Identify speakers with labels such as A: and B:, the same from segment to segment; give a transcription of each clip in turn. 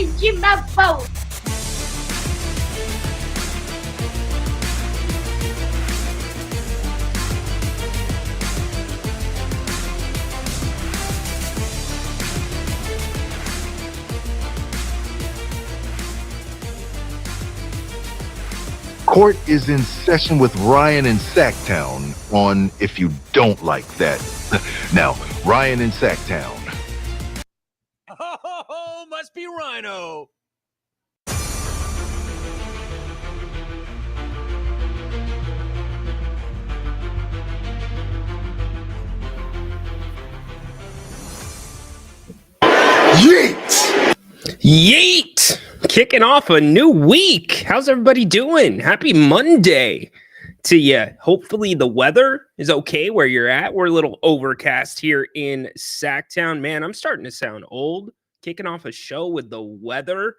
A: de babão.
B: Court is in session with Ryan in Sacktown on If You Don't Like That. Now, Ryan in Sacktown.
C: Oh, must be Rhino.
D: Yeet!
E: Yeet! Kicking off a new week. How's everybody doing? Happy Monday to you. Hopefully the weather is okay where you're at. We're a little overcast here in Sacktown. Man, I'm starting to sound old. Kicking off a show with the weather.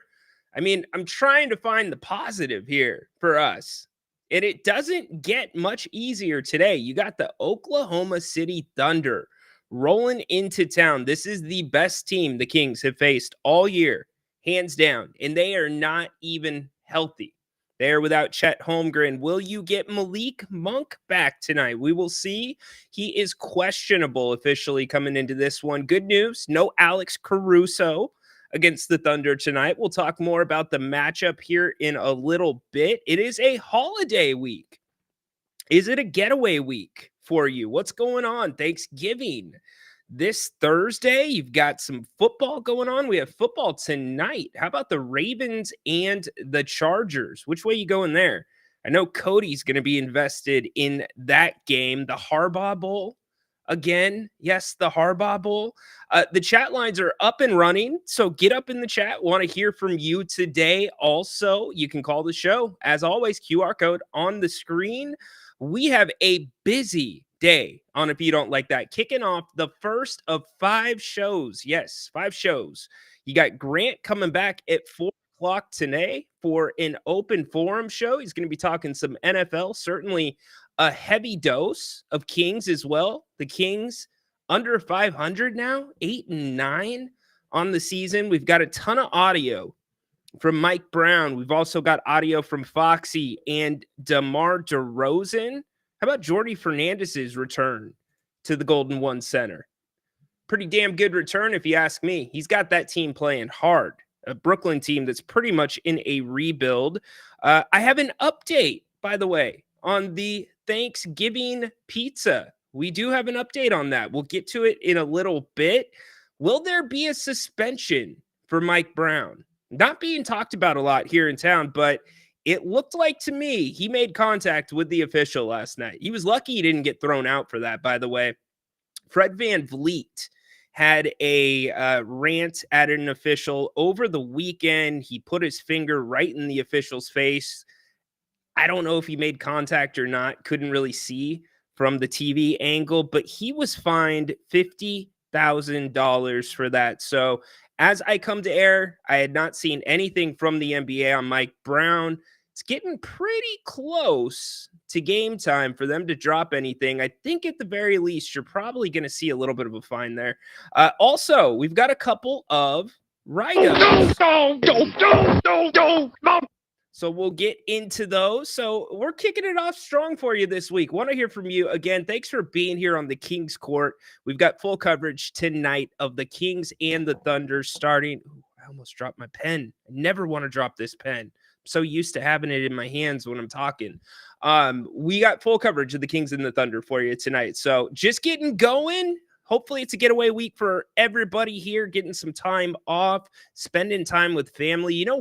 E: I mean, I'm trying to find the positive here for us. And it doesn't get much easier today. You got the Oklahoma City Thunder rolling into town. This is the best team the Kings have faced all year, hands down. And they are not even healthy. They are without Chet Holmgren. Will you get Malik Monk back tonight? We will see. He is questionable officially coming into this one. Good news, no Alex Caruso against the Thunder tonight. We'll talk more about the matchup here in a little bit. It is a holiday week. Is it a getaway week for you? What's going on? Thanksgiving this Thursday. You've got some football going on. We have football tonight. How about the Ravens and the Chargers? Which way you going there? I know Cody's going to be invested in that game. The Harbaugh Bowl again. Yes, the Harbaugh Bowl. The chat lines are up and running, so get up in the chat. Want to hear from you today. Also, you can call the show. As always, QR code on the screen. We have a busy day on If You Don't Like That, kicking off the first of 5 shows. Yes, 5 shows. You got Grant coming back at 4 o'clock today for an open forum show. He's going to be talking some NFL, certainly a heavy dose of Kings as well. The Kings under 500 now, 8-9 on the season. We've got a ton of audio from Mike Brown. We've also got audio from Foxy and DeMar DeRozan. How about Jordy Fernandez's return to the Golden One Center? Pretty damn good return, if you ask me. He's got that team playing hard. A Brooklyn team that's pretty much in a rebuild. I have an update, by the way, on the Thanksgiving pizza. We do have an update on that. We'll get to it in a little bit. Will there be a suspension for Mike Brown? Not being talked about a lot here in town, but it looked like to me he made contact with the official last night. He was lucky he didn't get thrown out for that, by the way. Fred VanVleet had a rant at an official over the weekend. He put his finger right in the official's face. I don't know if he made contact or not. Couldn't really see from the TV angle, but he was fined $50,000 for that. So as I come to air, I had not seen anything from the NBA on Mike Brown. It's getting pretty close to game time for them to drop anything. I think at the very least, you're probably going to see a little bit of a fine there. Also, we've got a couple of write-ups. So we'll get into those. So we're kicking it off strong for you this week. Want to hear from you again. Thanks for being here on the Kings Court. We've got full coverage tonight of the Kings and the Thunder starting. Ooh, I almost dropped my pen. I never want to drop this pen. I'm so used to having it in my hands when I'm talking. We got full coverage of the Kings and the Thunder for you tonight. So just getting going. Hopefully it's a getaway week for everybody here, getting some time off, spending time with family. You know,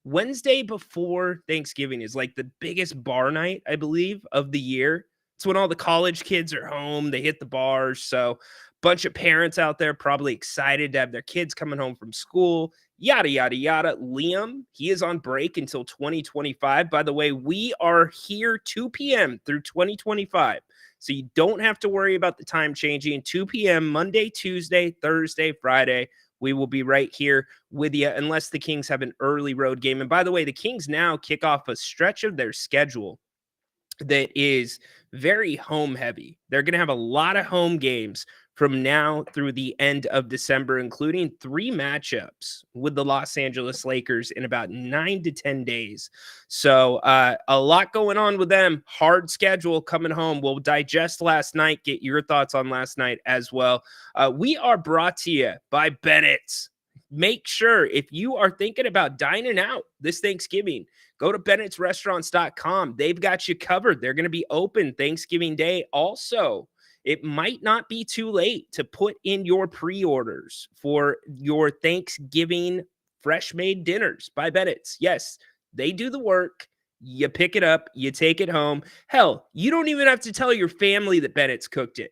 E: Wednesday before Thanksgiving is like the biggest bar night, I believe, of the year. It's when all the college kids are home. They hit the bars. So bunch of parents out there probably excited to have their kids coming home from school, yada, yada, yada. Liam, he is on break until 2025. By the way, we are here 2 p.m. through 2025. So you don't have to worry about the time changing. 2 p.m. Monday, Tuesday, Thursday, Friday. We will be right here with you unless the Kings have an early road game. And by the way, the Kings now kick off a stretch of their schedule that is very home heavy. They're going to have a lot of home games from now through the end of December, including 3 matchups with the Los Angeles Lakers in about 9 to 10 days. So a lot going on with them. Hard schedule coming home. We'll digest last night, get your thoughts on last night as well. We are brought to you by Bennett's. Make sure if you are thinking about dining out this Thanksgiving, go to Bennett'sRestaurants.com. They've got you covered. They're going to be open Thanksgiving Day. Also, it might not be too late to put in your pre-orders for your Thanksgiving fresh-made dinners by Bennett's. Yes, they do the work. You pick it up, you take it home. Hell, you don't even have to tell your family that Bennett's cooked it.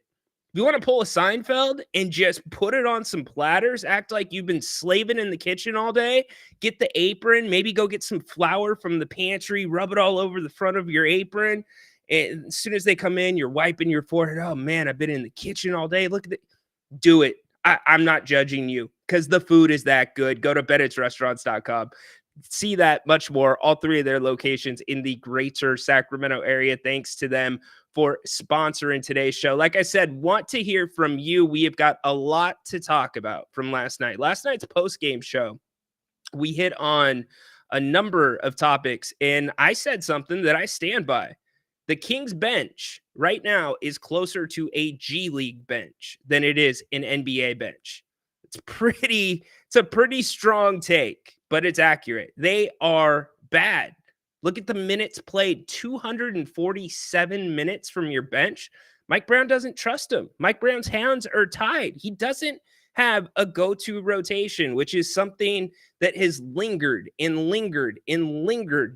E: If you want to pull a Seinfeld and just put it on some platters, act like you've been slaving in the kitchen all day, get the apron, maybe go get some flour from the pantry, rub it all over the front of your apron. And as soon as they come in, you're wiping your forehead. Oh, man, I've been in the kitchen all day. Look at it. Do it. I'm not judging you because the food is that good. Go to Bennett'sRestaurants.com. See that much more. All 3 of their locations in the greater Sacramento area. Thanks to them for sponsoring today's show. Like I said, want to hear from you. We have got a lot to talk about from last night. Last night's post-game show, we hit on a number of topics, and I said something that I stand by. The Kings bench right now is closer to a G League bench than it is an NBA bench. It's a pretty strong take, but it's accurate. They are bad. Look at the minutes played, 247 minutes from your bench. Mike Brown doesn't trust him. Mike Brown's hands are tied. He doesn't have a go-to rotation, which is something that has lingered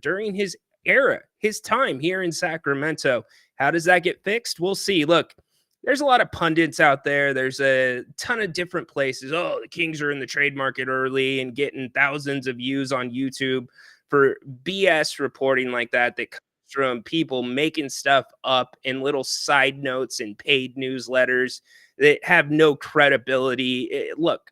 E: during his era, his time here in Sacramento. How does that get fixed? We'll see. Look, there's a lot of pundits out there. There's a ton of different places. Oh, the Kings are in the trade market early and getting thousands of views on YouTube for BS reporting like that comes from people making stuff up in little side notes and paid newsletters that have no credibility. Look,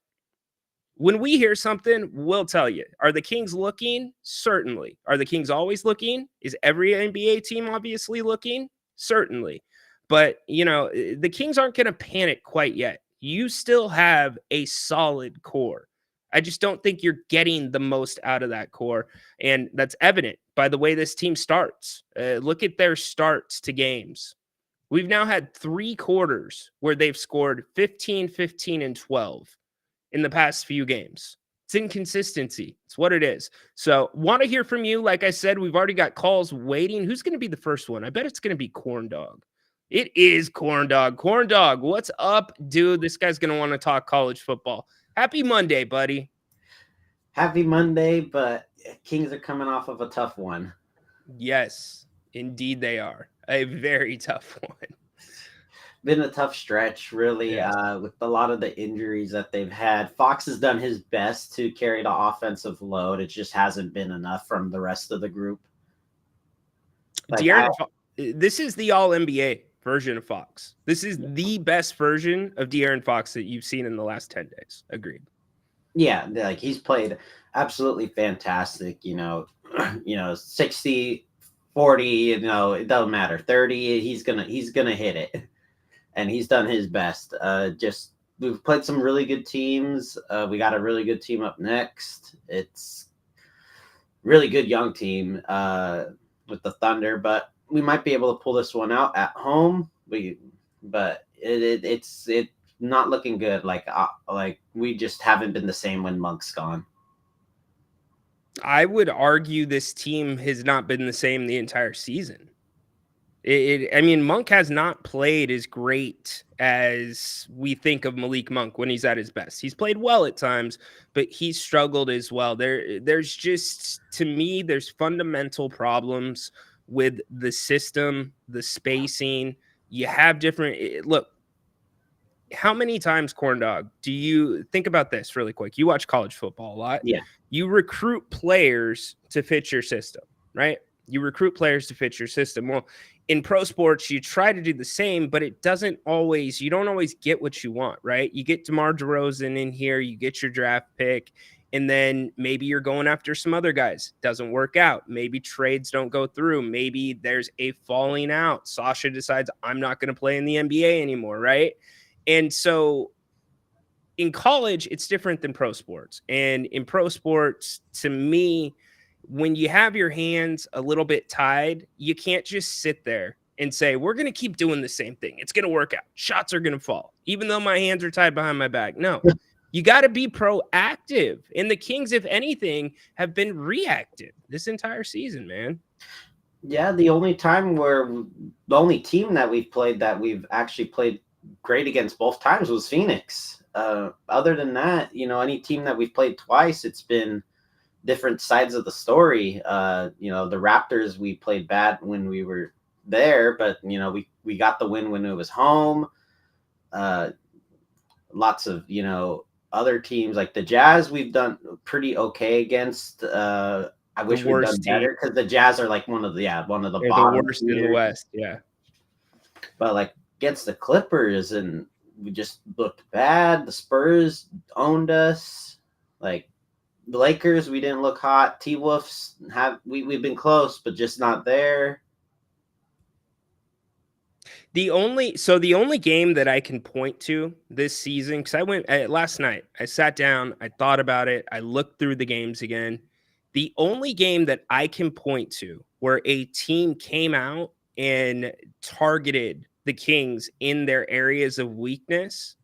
E: when we hear something, we'll tell you. Are the Kings looking? Certainly. Are the Kings always looking? Is every NBA team obviously looking? Certainly. But, the Kings aren't going to panic quite yet. You still have a solid core. I just don't think you're getting the most out of that core. And that's evident by the way this team starts. Look at their starts to games. We've now had 3 quarters where they've scored 15, 15, and 12 in the past few games. It's inconsistency. It's what it is. So want to hear from you. Like I said, we've already got calls waiting. Who's going to be the first one? I bet it's going to be Corn Dog. It is Corn Dog. Corn Dog, what's up, dude? This guy's going to want to talk college football. Happy Monday, buddy.
A: Happy Monday, but Kings are coming off of a tough one.
E: Yes, indeed they are. A very tough one.
A: Been a tough stretch, really,
E: Yes.
A: with a lot of the injuries that they've had. Fox has done his best to carry the offensive load. It just hasn't been enough from the rest of the group.
E: This is the All-NBA version of Fox. This is the best version of De'Aaron Fox that you've seen in the last 10 days. Agreed.
A: Yeah, like he's played absolutely fantastic, 60, 40, it doesn't matter. 30, he's gonna hit it. And he's done his best. We've played some really good teams. We got a really good team up next. It's really good young team with the Thunder, but we might be able to pull this one out at home. But it's not looking good. Like we just haven't been the same when Monk's gone.
E: I would argue this team has not been the same the entire season. Monk has not played as great as we think of Malik Monk when he's at his best. He's played well at times, but he's struggled as well. There's just, to me, there's fundamental problems with the system, the spacing. You have different, look, how many times, Corn Dog, do you think about this really quick? You watch college football a lot.
A: Yeah.
E: You recruit players to fit your system, right? You recruit players to fit your system. Well, in pro sports, you try to do the same, but you don't always get what you want, right? You get DeMar DeRozan in here, you get your draft pick, and then maybe you're going after some other guys. Doesn't work out. Maybe trades don't go through. Maybe there's a falling out. Sasha decides, I'm not going to play in the NBA anymore, right? And so in college, it's different than pro sports. And in pro sports, to me, when you have your hands a little bit tied, you can't just sit there and say, we're going to keep doing the same thing. It's going to work out. Shots are going to fall, even though my hands are tied behind my back. No, you got to be proactive. And the Kings, if anything, have been reactive this entire season, man.
A: Yeah, the only time the only team that we've played that we've actually played great against both times was Phoenix. Other than that, any team that we've played twice, it's been different sides of the story. The Raptors, we played bad when we were there, but we got the win when it was home. Lots of other teams like the Jazz, we've done pretty okay against. I wish we'd done better because the Jazz are like one of the bottom
E: the worst in the West. Yeah,
A: but like against the Clippers, and we just looked bad. The Spurs owned us. Like the Lakers, we didn't look hot. T-Wolves we've been close, but just not there.
E: The only game that I can point to this season, because I went last night, I sat down, I thought about it, I looked through the games again. The only game that I can point to where a team came out and targeted the Kings in their areas of weakness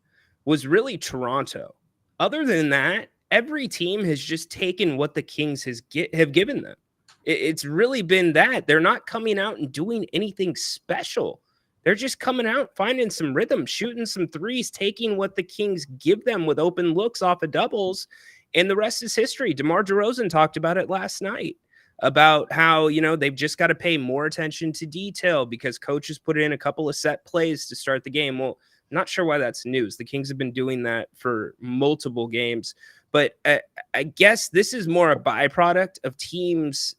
E: was really Toronto. Other than that, every team has just taken what the Kings have given them. It's really been that. They're not coming out and doing anything special. They're just coming out, finding some rhythm, shooting some threes, taking what the Kings give them with open looks off of doubles, and the rest is history. DeMar DeRozan talked about it last night, about how, they've just got to pay more attention to detail because coaches put in a couple of set plays to start the game. Well, I'm not sure why that's news. The Kings have been doing that for multiple games, but I guess this is more a byproduct of teams,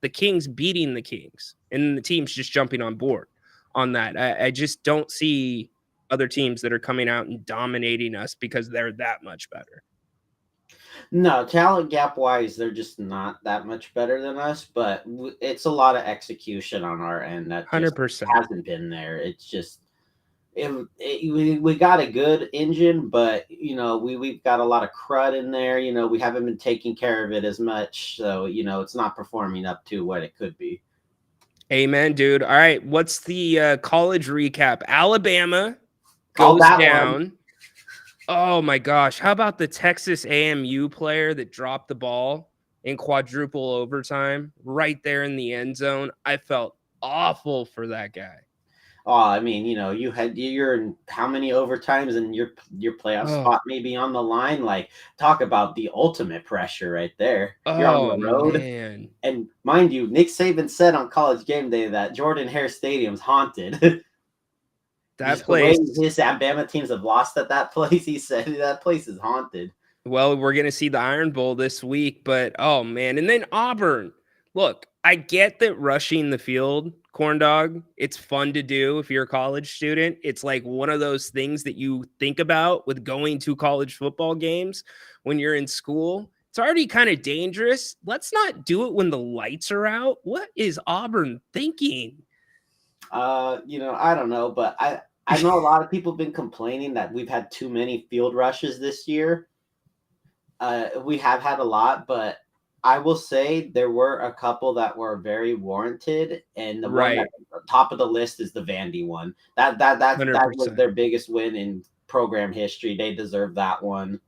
E: the Kings beating the Kings, and the teams just jumping on board on that. I just don't see other teams that are coming out and dominating us because they're that much better.
A: No, talent gap wise, they're just not that much better than us, but it's a lot of execution on our end that
E: 100%
A: hasn't been there. It's just we got a good engine, but we've got a lot of crud in there. We haven't been taking care of it as much, so it's not performing up to what it could be.
E: Amen, dude. All right, what's the college recap? Alabama goes down.
A: One.
E: Oh my gosh. How about the Texas AMU player that dropped the ball in quadruple overtime right there in the end zone? I felt awful for that guy.
A: Oh, I mean, you're in how many overtimes and your playoff spot may be on the line. Like, talk about the ultimate pressure right there. You're on the road.
E: Man.
A: And mind you, Nick Saban said on College Game Day that Jordan-Hare Stadium's haunted.
E: That place,
A: his Alabama teams have lost at that place. He said that place is haunted.
E: Well, we're going to see the Iron Bowl this week, but oh man. And then Auburn. Look, I get that rushing the field, corn dog, it's fun to do if you're a college student. It's like one of those things that you think about with going to college football games when you're in school. It's already kind of dangerous. Let's not do it when the lights are out. What is Auburn thinking?
A: I don't know, but I know a lot of people have been complaining that we've had too many field rushes this year. We have had a lot, but I will say there were a couple that were very warranted, and the one at the top of the list is the Vandy one. That was their biggest win in program history. They deserve that one.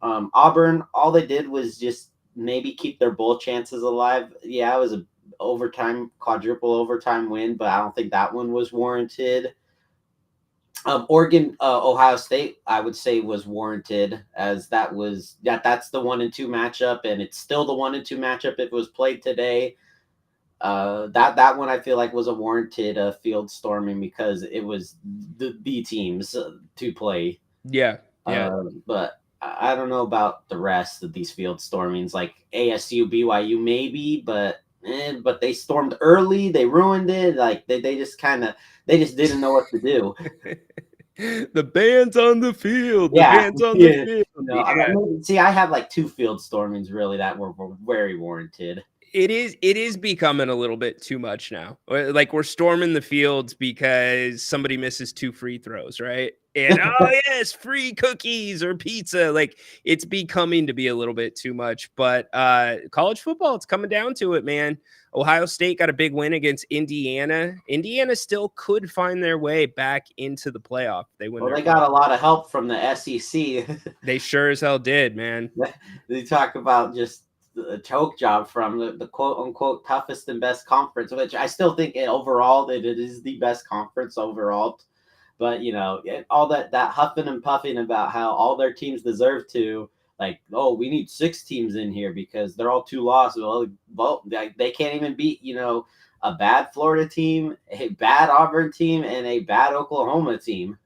A: Auburn, all they did was just maybe keep their bowl chances alive. Yeah, it was a quadruple overtime win, but I don't think that one was warranted. Oregon, Ohio State, I would say was warranted, as that's the 1-2 matchup, and it's still the 1-2 matchup if it was played today. That one I feel like was a warranted field storming because it was the B teams to play.
E: Yeah.
A: But I don't know about the rest of these field stormings, like ASU, BYU maybe, but they stormed early. They ruined it. Like they just didn't know what to do.
E: The band's on the field.
A: The
E: band's on the field.
A: I have like 2 field stormings really that were very warranted.
E: It is becoming a little bit too much now. Like we're storming the fields because somebody misses 2 free throws, right? And oh yes, free cookies or pizza. Like it's becoming to be a little bit too much. But college football, it's coming down to it, man. Ohio State got a big win against Indiana. Indiana still could find their way back into the playoff. They win.
A: Well, they got a lot of help from the SEC.
E: They sure as hell did, man.
A: They talk about just a choke job from the quote unquote toughest and best conference, which I still think overall that it is the best conference overall. But all that huffing and puffing about how all their teams deserve to, like, oh, we need 6 teams in here because they're all 2 lost. Well, they can't even beat a bad Florida team, a bad Auburn team, and a bad Oklahoma team.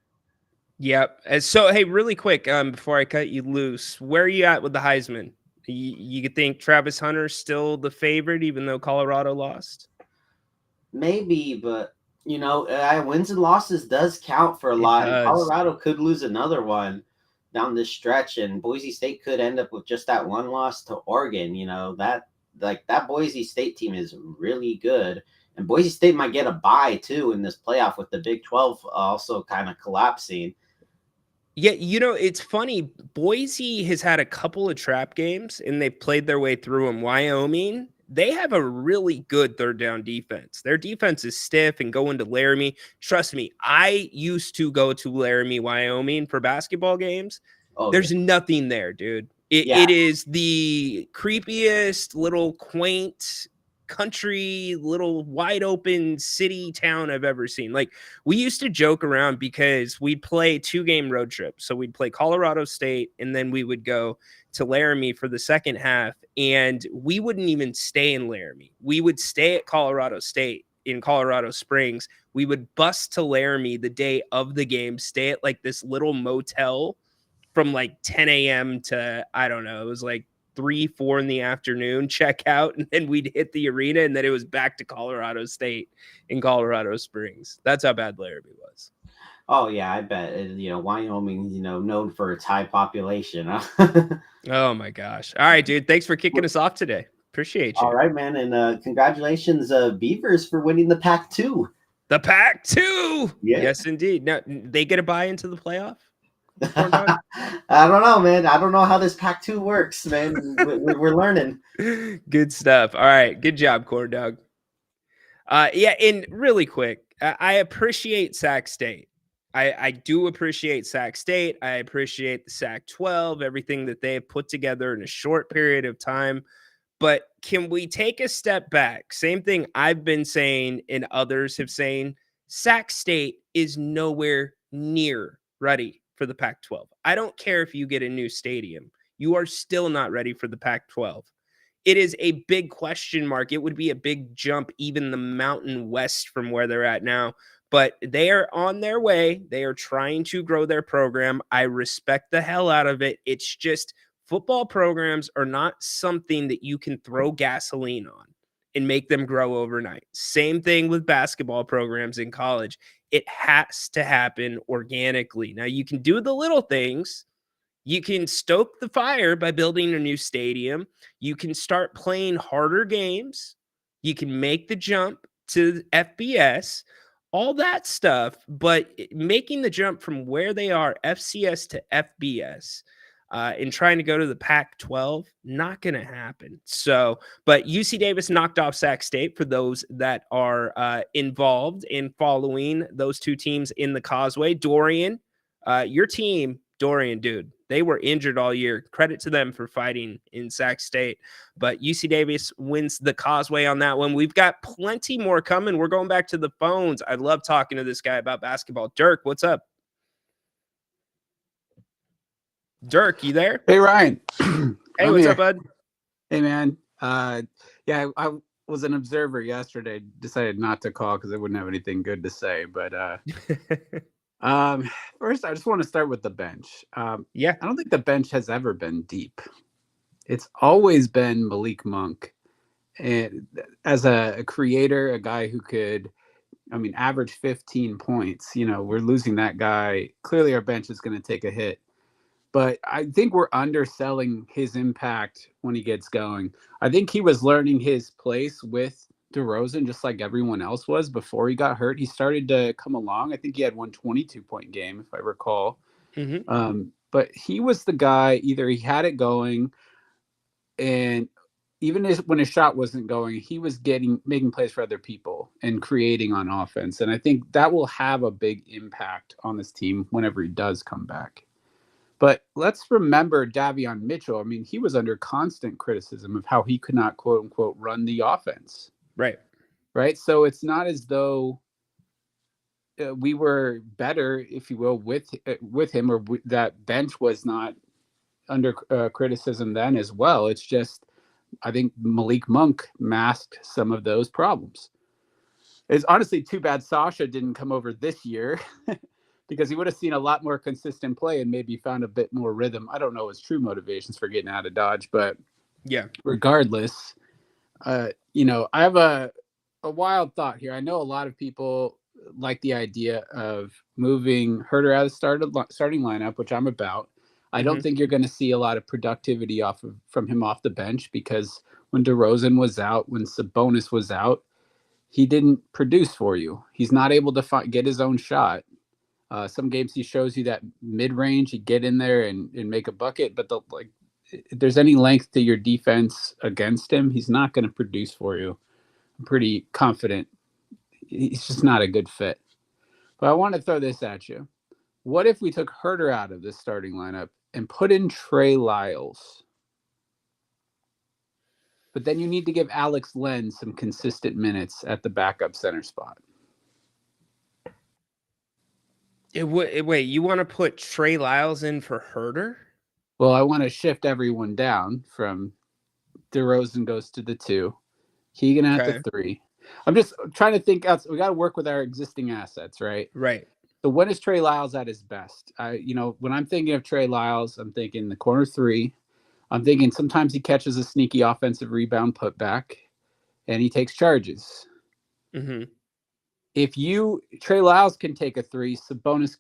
E: Yep. So hey, really quick, before I cut you loose, where are you at with the Heisman? You think Travis Hunter's still the favorite, even though Colorado lost?
A: Maybe, but wins and losses does count for a lot. And Colorado could lose another one down this stretch, and Boise State could end up with just that one loss to Oregon. That Boise State team is really good, and Boise State might get a bye too in this playoff with the Big 12 also kind of collapsing.
E: Yeah, it's funny. Boise has had a couple of trap games, and they've played their way through them. Wyoming, they have a really good third down defense. Their defense is stiff and going to Laramie. Trust me, I used to go to Laramie, Wyoming for basketball games. Oh, there's nothing there, dude. It is the creepiest little quaint country, little wide open city town I've ever seen. Like, we used to joke around because we'd play 2-game road trips. So we'd play Colorado State, and then we would go to Laramie for the second half, and we wouldn't even stay in Laramie. We would stay at Colorado State in Colorado Springs. We would bus to Laramie the day of the game, stay at like this little motel from like 10 a.m. to, I don't know, it was like 3-4 in the afternoon, check out, and then we'd hit the arena, and then it was back to Colorado State in Colorado Springs. That's how bad Laramie was.
A: Oh yeah, I bet. Wyoming, known for its high population.
E: Oh my gosh! All right, dude. Thanks for kicking us off today. Appreciate you.
A: All right, man, and congratulations, Beavers, for winning the Pac-2.
E: The Pac-2.
A: Yeah.
E: Yes, indeed. Now they get a bye into the playoff.
A: I don't know, man. I don't know how this Pac-2 works, man. We're learning.
E: Good stuff. All right, good job, Corn Dog. Yeah, and really quick, I appreciate Sac State. I do appreciate Sac State. I appreciate the Sac-12, everything that they have put together in a short period of time. But can we take a step back? Same thing I've been saying and others have saying, Sac State is nowhere near ready for the Pac-12. I don't care if you get a new stadium. You are still not ready for the Pac-12. It is a big question mark. It would be a big jump, even the Mountain West from where they're at now. But they are on their way. They are trying to grow their program. I respect the hell out of it. It's just football programs are not something that you can throw gasoline on and make them grow overnight. Same thing with basketball programs in college. It has to happen organically. Now, you can do the little things. You can stoke the fire by building a new stadium. You can start playing harder games. You can make the jump to FBS, all that stuff. But making the jump from where they are, FCS to FBS, and trying to go to the Pac-12, not going to happen. So, but UC Davis knocked off Sac State for those that are involved in following those two teams in the Causeway. Dorian, your team, Dorian, dude, they were injured all year. Credit to them for fighting in Sac State. But UC Davis wins the Causeway on that one. We've got plenty more coming. We're going back to the phones. I love talking to this guy about basketball. Dirk, what's up? Dirk, you there?
F: Hey, Ryan.
E: Hey, what's up, bud?
F: Hey, man. Yeah, I was an observer yesterday. Decided not to call because I wouldn't have anything good to say. But first, I just want to start with the bench.
E: Yeah,
F: I don't think the bench has ever been deep. It's always been Malik Monk, and as a creator, a guy who could, average 15 points. We're losing that guy. Clearly, our bench is going to take a hit. But I think we're underselling his impact when he gets going. I think he was learning his place with DeRozan, just like everyone else was before he got hurt. He started to come along. I think he had 122-point game, if I recall. But he was the guy, either he had it going, and even when his shot wasn't going, he was making plays for other people and creating on offense. And I think that will have a big impact on this team whenever he does come back. But let's remember Davion Mitchell. I mean, he was under constant criticism of how he could not, quote unquote, run the offense. Right. So it's not as though we were better, if you will, with him, or that bench was not under criticism then as well. It's just, I think Malik Monk masked some of those problems. It's honestly too bad Sasha didn't come over this year because he would have seen a lot more consistent play and maybe found a bit more rhythm. I don't know his true motivations for getting out of Dodge, but
E: yeah,
F: regardless, you know, I have a wild thought here. I know a lot of people like the idea of moving Herter out of the starting lineup, which I'm about. I don't think you're going to see a lot of productivity from him off the bench, because when DeRozan was out, when Sabonis was out, he didn't produce for you. He's not able to get his own shot. Some games he shows you that mid-range, you get in there and make a bucket, but if there's any length to your defense against him, he's not going to produce for you. I'm pretty confident he's just not a good fit. But I want to throw this at you. What if we took Herter out of this starting lineup and put in Trey Lyles? But then you need to give Alex Len some consistent minutes at the backup center spot.
E: Wait, you want to put Trey Lyles in for Herter?
F: Well, I want to shift everyone down from DeRozan goes to the 2, Keegan at the 3. I'm just trying to think out. We got to work with our existing assets, right?
E: Right.
F: So when is Trey Lyles at his best? When I'm thinking of Trey Lyles, I'm thinking the corner 3. I'm thinking sometimes he catches a sneaky offensive rebound putback and he takes charges. If Trey Lyles can take a 3, Sabonis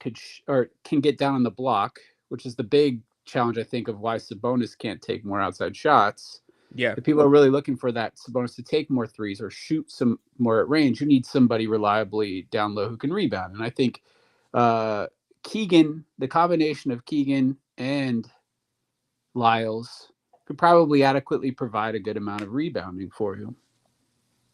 F: can get down on the block, which is the big challenge, I think, of why Sabonis can't take more outside shots.
E: Yeah.
F: If people are really looking for that Sabonis to take more threes or shoot some more at range, you need somebody reliably down low who can rebound. And I think Keegan, the combination of Keegan and Lyles, could probably adequately provide a good amount of rebounding for you.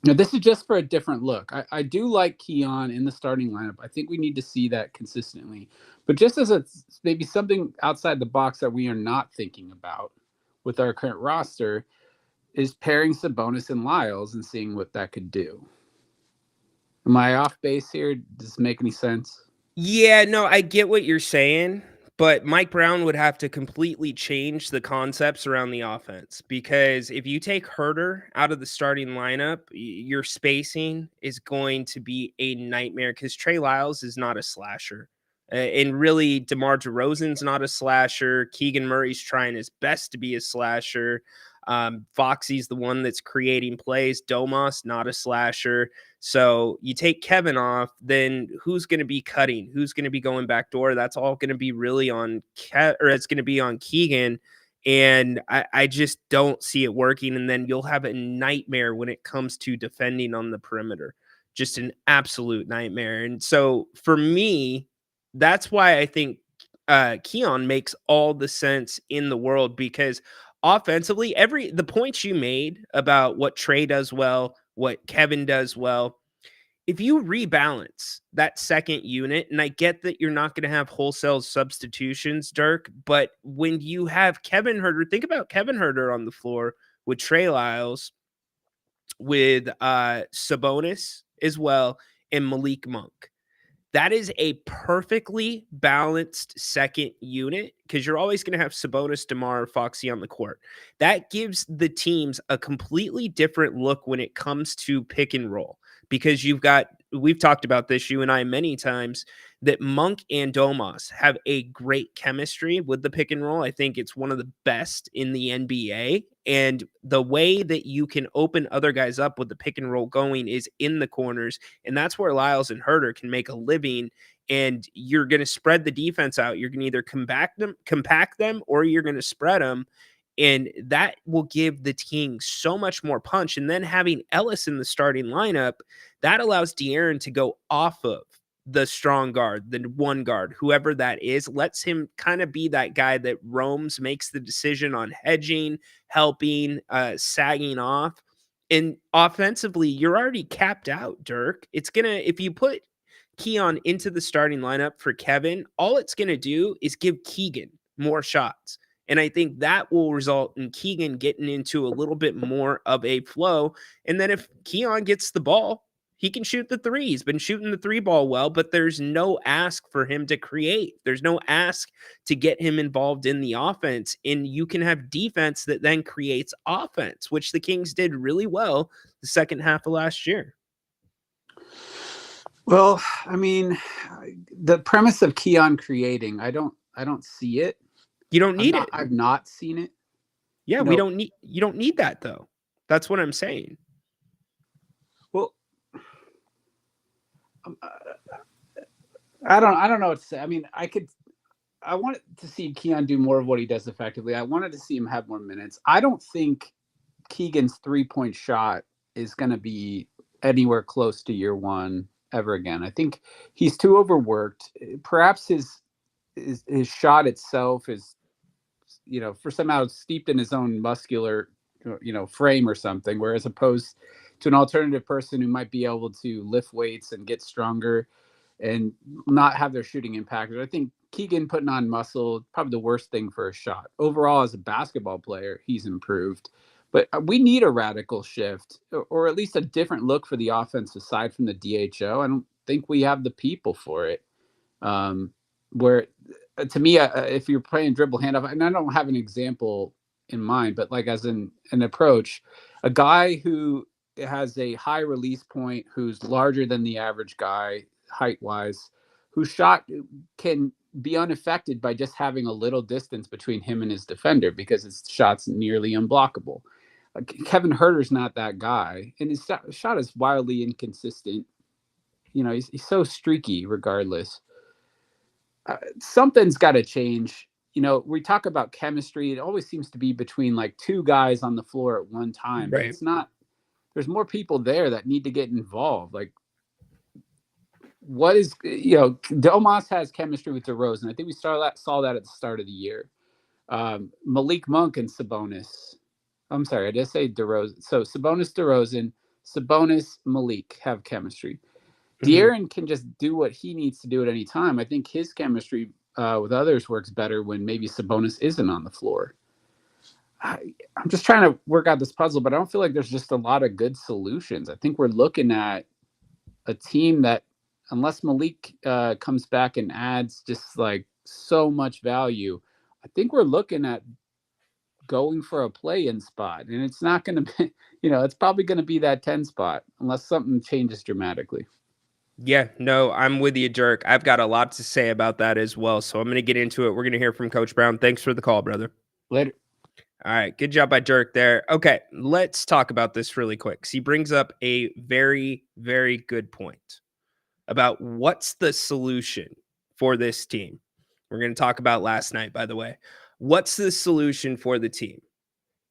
F: Now, this is just for a different look. I do like Keon in the starting lineup. I think we need to see that consistently. But just as maybe something outside the box that we are not thinking about with our current roster is pairing Sabonis and Lyles and seeing what that could do. Am I off base here? Does this make any sense?
E: Yeah, no, I get what you're saying, but Mike Brown would have to completely change the concepts around the offense, because if you take Herter out of the starting lineup, your spacing is going to be a nightmare, because Trey Lyles is not a slasher. And really, DeMar DeRozan's not a slasher. Keegan Murray's trying his best to be a slasher. Foxy's the one that's creating plays. Domas, not a slasher. So you take Kevin off, then who's going to be cutting? Who's going to be going backdoor? That's all going to be really on it's going to be on Keegan. And I just don't see it working. And then you'll have a nightmare when it comes to defending on the perimeter. Just an absolute nightmare. And so for me, that's why I think Keon makes all the sense in the world, because offensively, the points you made about what Trey does well, what Kevin does well, if you rebalance that second unit, and I get that you're not going to have wholesale substitutions, Dirk, but when you have Kevin Herter, think about Kevin Herter on the floor with Trey Lyles, with Sabonis as well, and Malik Monk. That is a perfectly balanced second unit, because you're always going to have Sabonis, DeMar, Foxy on the court. That gives the teams a completely different look when it comes to pick and roll, because we've talked about this, you and I, many times, that Monk and Domas have a great chemistry with the pick and roll. I think it's one of the best in the NBA. And the way that you can open other guys up with the pick and roll going is in the corners. And that's where Lyles and Herter can make a living. And you're going to spread the defense out. You're going to either compact them, or you're going to spread them. And that will give the Kings so much more punch. And then having Ellis in the starting lineup, that allows De'Aaron to go off of the strong guard, the one guard, whoever that is, lets him kind of be that guy that roams, makes the decision on hedging, helping, sagging off. And offensively, you're already capped out, Dirk. It's going to, if you put Keon into the starting lineup for Kevin, all it's going to do is give Keegan more shots. And I think that will result in Keegan getting into a little bit more of a flow. And then if Keon gets the ball, he can shoot the three. He's been shooting the three ball well, but there's no ask for him to create. There's no ask to get him involved in the offense. And you can have defense that then creates offense, which the Kings did really well the second half of last year.
F: Well, I mean, the premise of Keon creating, I don't see it.
E: You don't need it.
F: I've not seen it.
E: Yeah, you don't need that though. That's what I'm saying.
F: Well, I don't know what to say. I mean, I wanted to see Keon do more of what he does effectively. I wanted to see him have more minutes. I don't think Keegan's 3-point shot is going to be anywhere close to year one ever again. I think he's too overworked. Perhaps his shot itself is, for somehow steeped in his own muscular, frame or something, whereas opposed to an alternative person who might be able to lift weights and get stronger and not have their shooting impacted. I think Keegan putting on muscle, probably the worst thing for a shot. Overall, as a basketball player, he's improved. But we need a radical shift or at least a different look for the offense aside from the DHO. I don't think we have the people for it. Where, to me, if you're playing dribble handoff, and I don't have an example in mind, but like as an approach, a guy who has a high release point, who's larger than the average guy height-wise, whose shot can be unaffected by just having a little distance between him and his defender because his shot's nearly unblockable. Kevin Huerter's not that guy, and his shot is wildly inconsistent. He's so streaky regardless. Something's got to change. We talk about chemistry. It always seems to be between like two guys on the floor at one time.
E: Right.
F: It's not. There's more people there that need to get involved. Like, what is, Domas has chemistry with DeRozan. I think we saw that at the start of the year. Malik Monk and Sabonis. I'm sorry, I did say DeRozan. So Sabonis, DeRozan, Sabonis, Malik have chemistry. De'Aaron can just do what he needs to do at any time. I think his chemistry with others works better when maybe Sabonis isn't on the floor. I'm just trying to work out this puzzle, but I don't feel like there's just a lot of good solutions. I think we're looking at a team that, unless Malik comes back and adds just like so much value, I think we're looking at going for a play-in spot. And it's not going to be, it's probably going to be that 10 spot unless something changes dramatically.
E: Yeah, no, I'm with you, Dirk. I've got a lot to say about that as well. So I'm going to get into it. We're going to hear from Coach Brown. Thanks for the call, brother.
F: Later.
E: All right. Good job by Dirk there. Okay. Let's talk about this really quick. He brings up a very, very good point about what's the solution for this team. We're going to talk about last night, by the way. What's the solution for the team?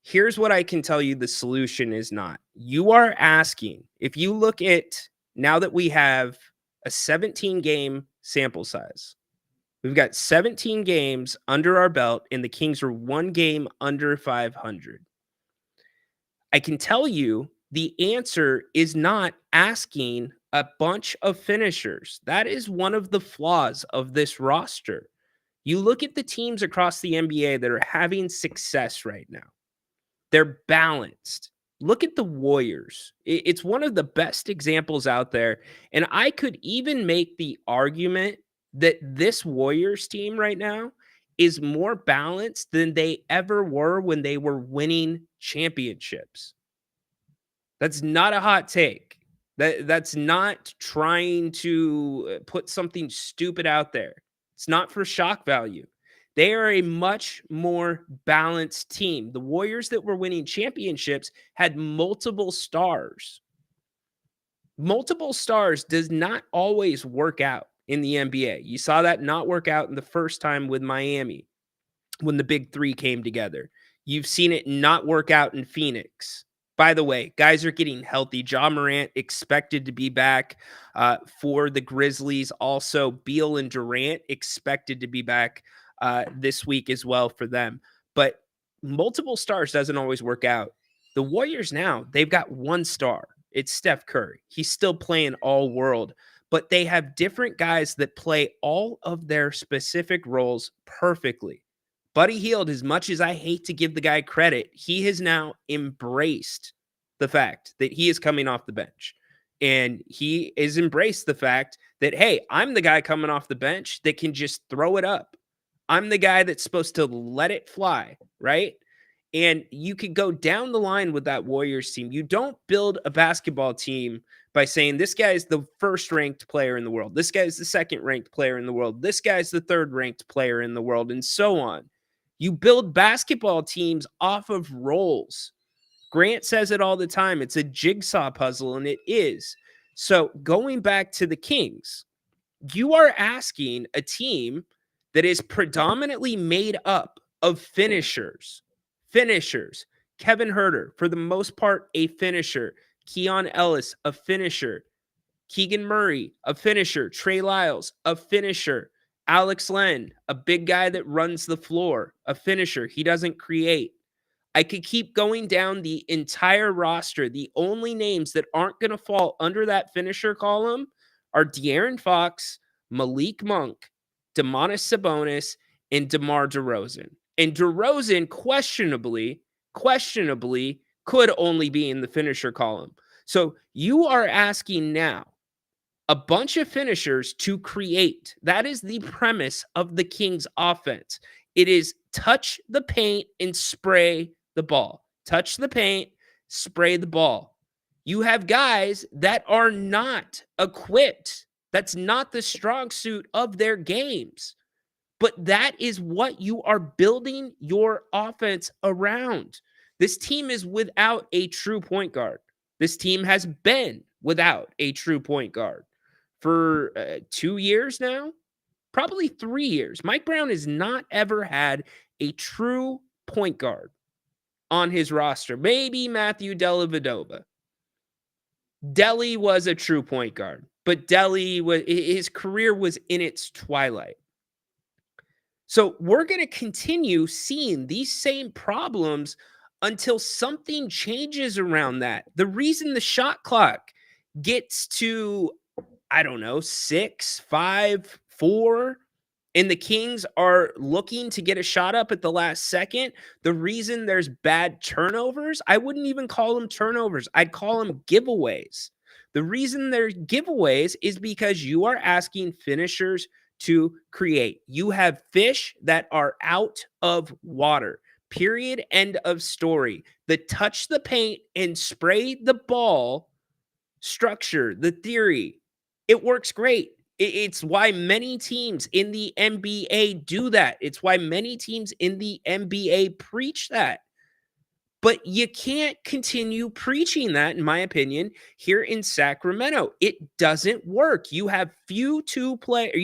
E: Here's what I can tell you the solution is not. You are asking, if you look at, now that we have a 17-game sample size, we've got 17 games under our belt, and the Kings are 1 game under 500. I can tell you the answer is not asking a bunch of finishers. That is one of the flaws of this roster. You look at the teams across the NBA that are having success right now. They're balanced. Look at the Warriors. It's one of the best examples out there. And I could even make the argument that this Warriors team right now is more balanced than they ever were when they were winning championships. That's not a hot take. That's not trying to put something stupid out there. It's not for shock value. They are a much more balanced team. The Warriors that were winning championships had multiple stars. Multiple stars does not always work out in the NBA. You saw that not work out in the first time with Miami when the big three came together. You've seen it not work out in Phoenix. By the way, guys are getting healthy. Ja Morant expected to be back for the Grizzlies. Also, Beal and Durant expected to be back this week as well for them. But multiple stars doesn't always work out. The Warriors now, they've got one star. It's Steph Curry. He's still playing all world, but they have different guys that play all of their specific roles perfectly. Buddy Hield, as much as I hate to give the guy credit, he has now embraced the fact that he is coming off the bench. And he has embraced the fact that, hey, I'm the guy coming off the bench that can just throw it up. I'm the guy that's supposed to let it fly, right? And you could go down the line with that Warriors team. You don't build a basketball team by saying this guy is the first ranked player in the world. This guy is the second ranked player in the world. This guy's the third ranked player in the world, and so on. You build basketball teams off of roles. Grant says it all the time. It's a jigsaw puzzle, and it is. So going back to the Kings, you are asking a team that is predominantly made up of finishers. Kevin Huerter, for the most part, a finisher. Keon Ellis, a finisher. Keegan Murray, a finisher. Trey Lyles, a finisher. Alex Len, a big guy that runs the floor, a finisher. He doesn't create. I could keep going down the entire roster. The only names that aren't going to fall under that finisher column are De'Aaron Fox, Malik Monk, Domantas Sabonis, and DeMar DeRozan. And DeRozan questionably could only be in the finisher column. So you are asking now a bunch of finishers to create. That is the premise of the Kings offense. It is touch the paint and spray the ball. Touch the paint, spray the ball. You have guys that are not equipped. That's not the strong suit of their games. But that is what you are building your offense around. This team is without a true point guard. This team has been without a true point guard for 2 years now, probably 3 years. Mike Brown has not ever had a true point guard on his roster. Maybe Matthew Dellavedova. Delly was a true point guard, but his career was in its twilight. So we're going to continue seeing these same problems until something changes around that. The reason the shot clock gets to, 6, 5, 4, and the Kings are looking to get a shot up at the last second, the reason there's bad turnovers, I wouldn't even call them turnovers. I'd call them giveaways. The reason they're giveaways is because you are asking finishers to create. You have fish that are out of water. Period. End of story. The touch the paint and spray the ball structure, the theory, it works great. It's why many teams in the NBA do that. It's why many teams in the NBA preach that. But you can't continue preaching that, in my opinion, here in Sacramento. It doesn't work. You have you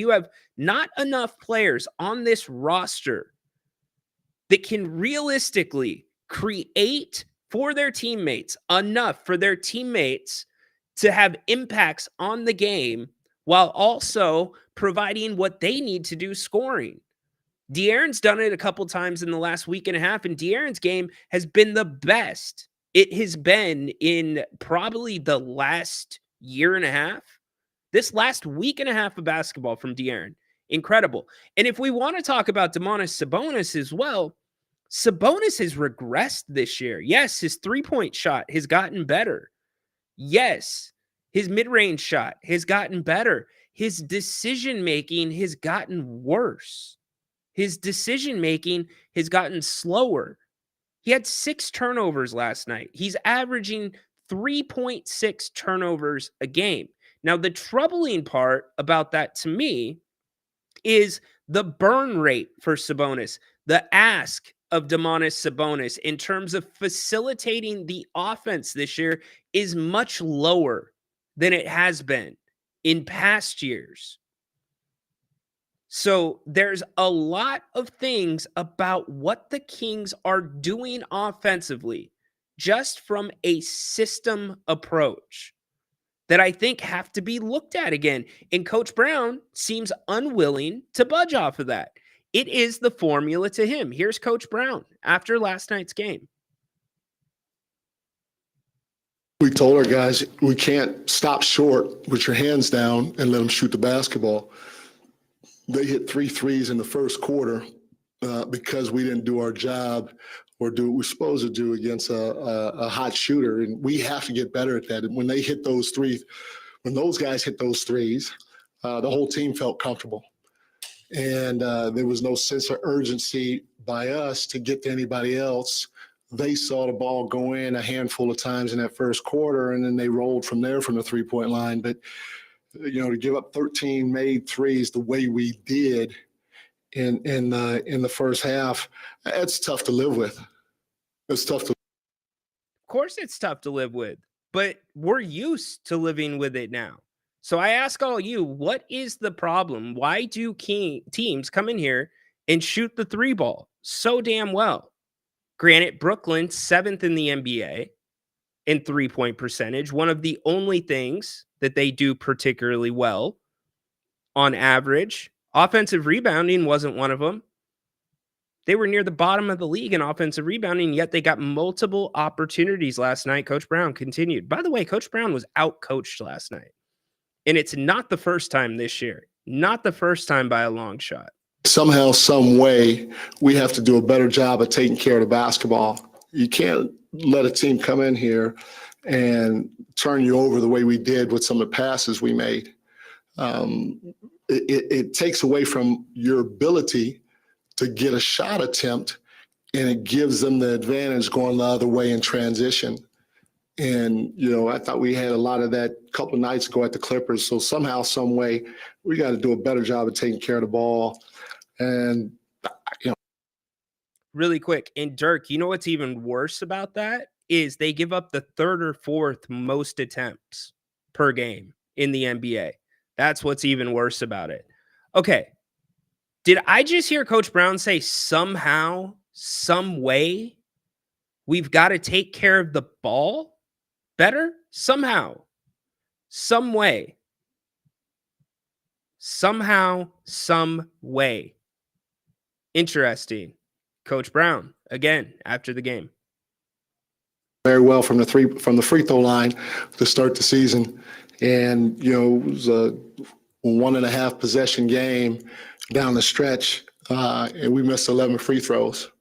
E: have not enough players on this roster that can realistically create for their teammates enough for their teammates to have impacts on the game while also providing what they need to do scoring. De'Aaron's done it a couple times in the last week and a half, and De'Aaron's game has been the best it has been in probably the last year and a half. This last week and a half of basketball from De'Aaron, incredible. And if we want to talk about Domantas Sabonis as well, Sabonis has regressed this year. Yes, his three-point shot has gotten better. Yes, his mid-range shot has gotten better. His decision-making has gotten worse. His decision-making has gotten slower. He had 6 turnovers last night. He's averaging 3.6 turnovers a game. Now, the troubling part about that to me is the burn rate for Sabonis, the ask of Domantas Sabonis in terms of facilitating the offense this year is much lower than it has been in past years. So there's a lot of things about what the Kings are doing offensively, just from a system approach, that I think have to be looked at again. And Coach Brown seems unwilling to budge off of that. It is the formula to him. Here's Coach Brown after last night's game.
D: We told our guys, we can't stop short with your hands down and let them shoot the basketball. They hit 3 threes in the first quarter because we didn't do our job or do what we're supposed to do against a hot shooter. And we have to get better at that. And when they hit those threes, when those guys hit those threes, the whole team felt comfortable. And there was no sense of urgency by us to get to anybody else. They saw the ball go in a handful of times in that first quarter, and then they rolled from there from the three-point line. But, to give up 13 made threes the way we did in the first half, that's tough to live with. It's tough to.
E: Of course it's tough to live with, but we're used to living with it now. So I ask all you, what is the problem? Why do teams come in here and shoot the three ball so damn well? Granted, Brooklyn, 7th in the NBA in three-point percentage, one of the only things that they do particularly well on average. Offensive rebounding wasn't one of them. They were near the bottom of the league in offensive rebounding, yet they got multiple opportunities last night. Coach Brown continued. By the way, Coach Brown was out-coached last night. And it's not the first time this year. Not the first time by a long shot.
D: Somehow, some way, we have to do a better job of taking care of the basketball. You can't let a team come in here and turn you over the way we did with some of the passes we made. It takes away from your ability to get a shot attempt, and it gives them the advantage going the other way in transition. And, I thought we had a lot of that a couple of nights ago at the Clippers. So somehow, some way, we got to do a better job of taking care of the ball. And,
E: really quick. And Dirk, you know what's even worse about that is they give up the 3rd or 4th most attempts per game in the NBA. That's what's even worse about it. Okay. Did I just hear Coach Brown say somehow, some way, we've got to take care of the ball better? Somehow, some way. Somehow, some way. Interesting. Coach Brown, again, after the game.
D: Very well from the free throw line to start the season. And, it was a 1.5 possession game down the stretch, and we missed 11 free throws.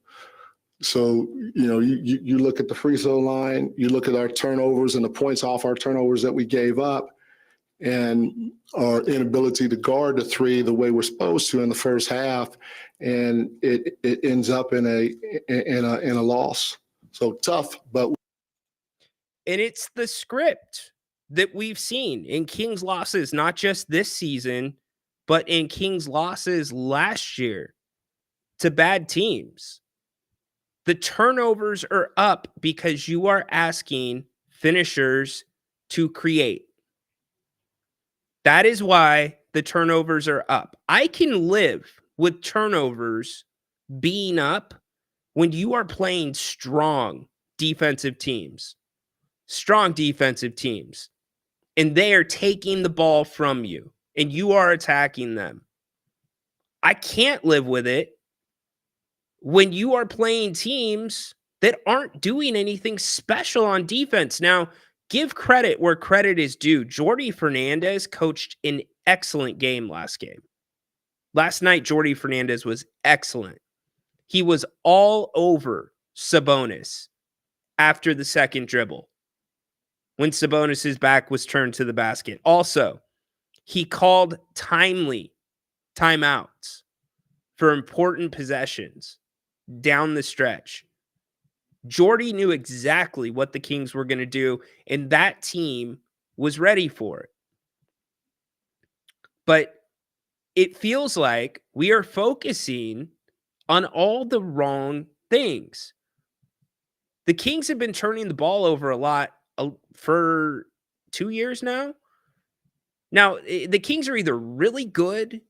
D: So, you look at the free throw line, you look at our turnovers and the points off our turnovers that we gave up, and our inability to guard the three the way we're supposed to in the first half, and it ends up in a loss. So tough, but.
E: And it's the script that we've seen in Kings losses, not just this season, but in Kings losses last year to bad teams. The turnovers are up because you are asking finishers to create. That is why the turnovers are up. I can live with turnovers being up when you are playing strong defensive teams, and they are taking the ball from you and you are attacking them. I can't live with it when you are playing teams that aren't doing anything special on defense. Now, give credit where credit is due. Jordi Fernandez coached an excellent game last game. Last night, Jordi Fernandez was excellent. He was all over Sabonis after the second dribble when Sabonis' back was turned to the basket. Also, he called timely timeouts for important possessions down the stretch. Jordy knew exactly what the Kings were going to do, and that team was ready for it. But it feels like we are focusing on all the wrong things. The Kings have been turning the ball over a lot for 2 years now. Now, the Kings are either really good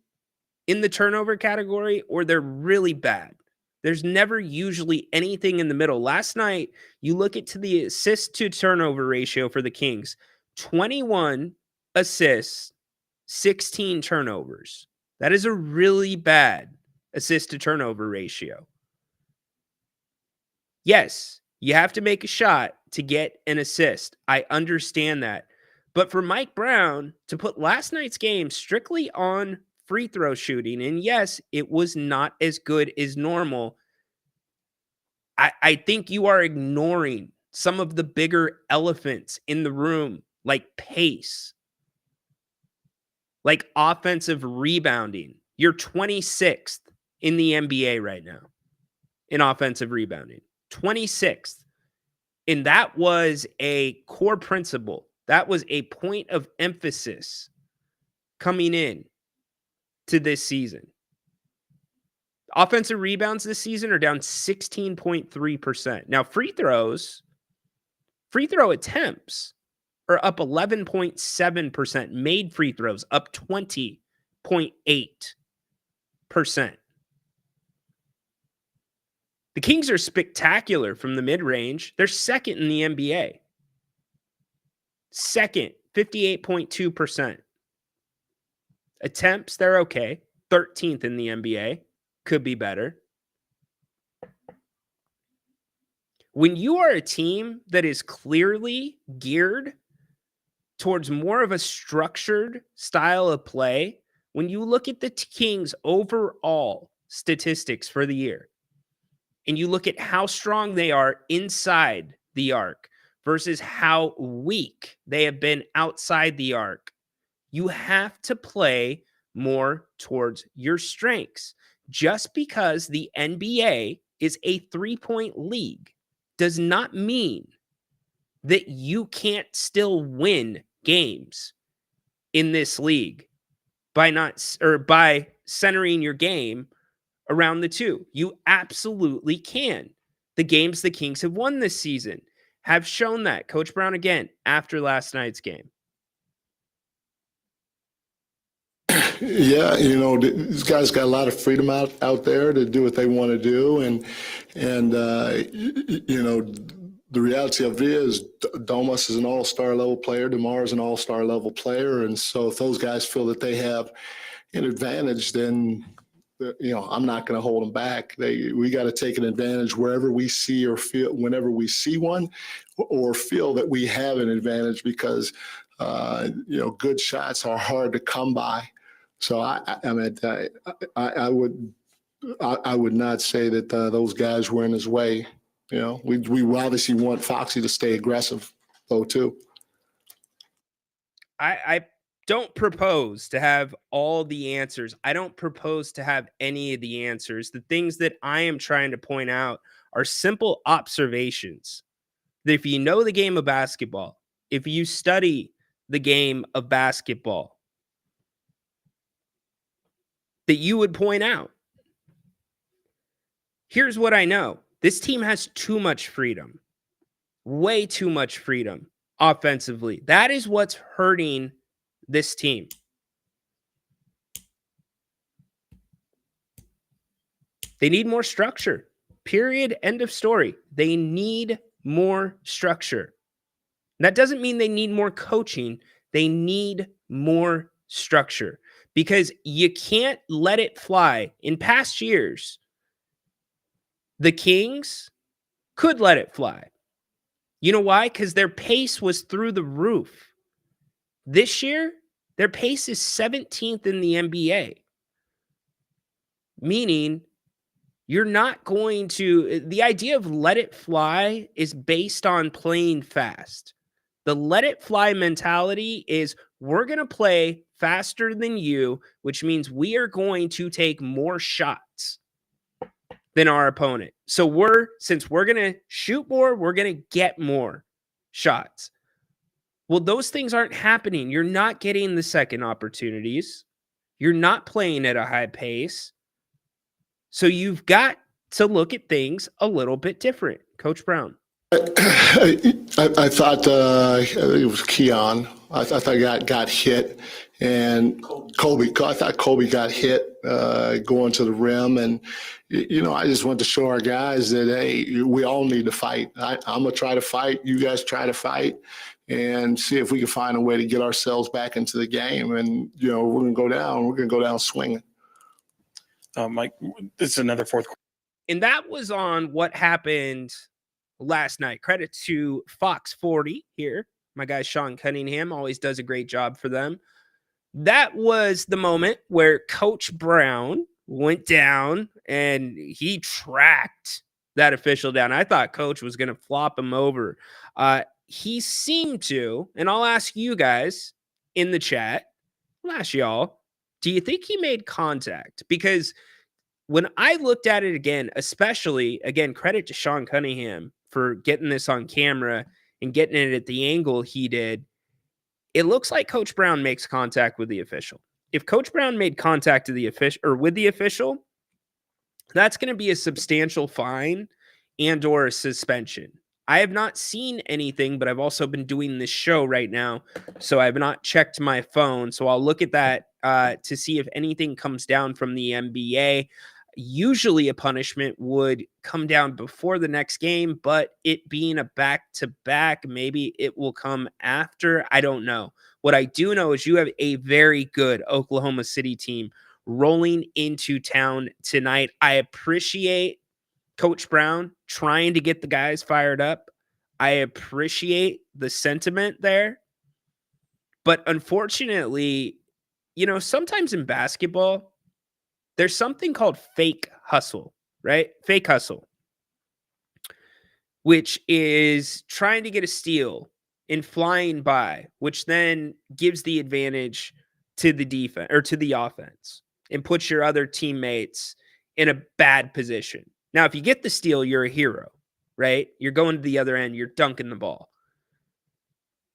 E: in the turnover category or they're really bad. There's never usually anything in the middle. Last night, you look at the assist to turnover ratio for the Kings, 21 assists, 16 turnovers. That is a really bad assist to turnover ratio. Yes, you have to make a shot to get an assist. I understand that. But for Mike Brown to put last night's game strictly on free throw shooting, and yes, it was not as good as normal, I think you are ignoring some of the bigger elephants in the room, like pace, like offensive rebounding. You're 26th in the NBA right now in offensive rebounding. 26th. And that was a core principle. That was a point of emphasis coming in to this season. Offensive rebounds this season are down 16.3%. Now, free throw attempts are up 11.7%. Made free throws up 20.8%. The Kings are spectacular from the mid-range. They're second in the NBA. Second, 58.2%. Attempts, they're okay. 13th in the NBA. Could be better. When you are a team that is clearly geared towards more of a structured style of play, when you look at the Kings' overall statistics for the year, and you look at how strong they are inside the arc versus how weak they have been outside the arc, you have to play more towards your strengths. Just because the NBA is a three-point league does not mean that you can't still win games in this league by centering your game around the two. You absolutely can. The games the Kings have won this season have shown that. Coach Brown again after last night's game.
D: Yeah, these guys got a lot of freedom out there to do what they want to do, and the reality of it is Domas is an all-star level player, DeMar is an all-star level player, and so if those guys feel that they have an advantage, then I'm not going to hold them back. We got to take an advantage wherever we see or feel, whenever we see one, or feel that we have an advantage, because good shots are hard to come by. So I would not say that those guys were in his way. We obviously want Foxy to stay aggressive though too.
E: I don't propose to have all the answers. I don't propose to have any of the answers. The things that I am trying to point out are simple observations. That if you know the game of basketball, if you study the game of basketball, that you would point out. Here's what I know. This team has too much freedom. Way too much freedom offensively. That is what's hurting this team. They need more structure. Period. End of story. They need more structure. That doesn't mean they need more coaching. They need more structure, because you can't let it fly. In past years, the Kings could let it fly. You know why? Because their pace was through the roof. This year, their pace is 17th in the NBA. Meaning, you're not going to... The idea of let it fly is based on playing fast. The let it fly mentality is we're going to play faster than you, which means we are going to take more shots than our opponent. So since we're going to shoot more, we're going to get more shots. Well, those things aren't happening. You're not getting the second opportunities. You're not playing at a high pace. So you've got to look at things a little bit different. Coach Brown.
D: I thought it was Keon. I thought he got hit And I thought Kobe got hit going to the rim. And, I just want to show our guys that, hey, we all need to fight. I'm going to try to fight. You guys try to fight and see if we can find a way to get ourselves back into the game. And, we're going to go down. We're going to go down swinging.
G: Mike, this is another fourth quarter.
E: And that was on what happened last night. Credit to Fox 40 here. My guy Sean Cunningham always does a great job for them. That was the moment where Coach Brown went down and he tracked that official down. I thought Coach was going to flop him over. He seemed to, and I'll ask you guys in the chat, I'll ask y'all, do you think he made contact? Because when I looked at it again, especially, again, credit to Sean Cunningham for getting this on camera and getting it at the angle he did, it looks like Coach Brown makes contact with the official. If Coach Brown made contact to the official or with the official, that's going to be a substantial fine and or a suspension. I have not seen anything, but I've also been doing this show right now, so I have not checked my phone. So I'll look at that to see if anything comes down from the NBA. Usually a punishment would come down before the next game, but it being a back-to-back, maybe it will come after. I don't know. What I do know is you have a very good Oklahoma City team rolling into town tonight. I appreciate Coach Brown trying to get the guys fired up. I appreciate the sentiment there. But unfortunately, sometimes in basketball, there's something called fake hustle, right? Fake hustle, which is trying to get a steal and flying by, which then gives the advantage to the defense or to the offense and puts your other teammates in a bad position. Now, if you get the steal, you're a hero, right? You're going to the other end. You're dunking the ball.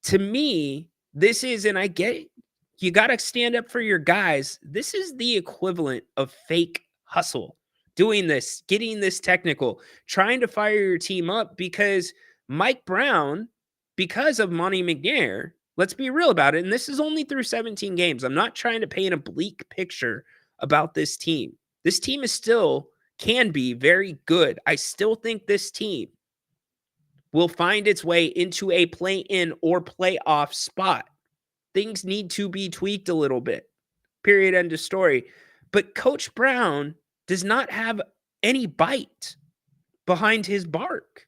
E: To me, this is, and I get it, you got to stand up for your guys. This is the equivalent of fake hustle. Doing this, getting this technical, trying to fire your team up because Mike Brown, because of Monty McNair, let's be real about it, and this is only through 17 games. I'm not trying to paint a bleak picture about this team. This team is still, can be very good. I still think this team will find its way into a play-in or playoff spot. Things need to be tweaked a little bit. Period. End of story. But Coach Brown does not have any bite behind his bark.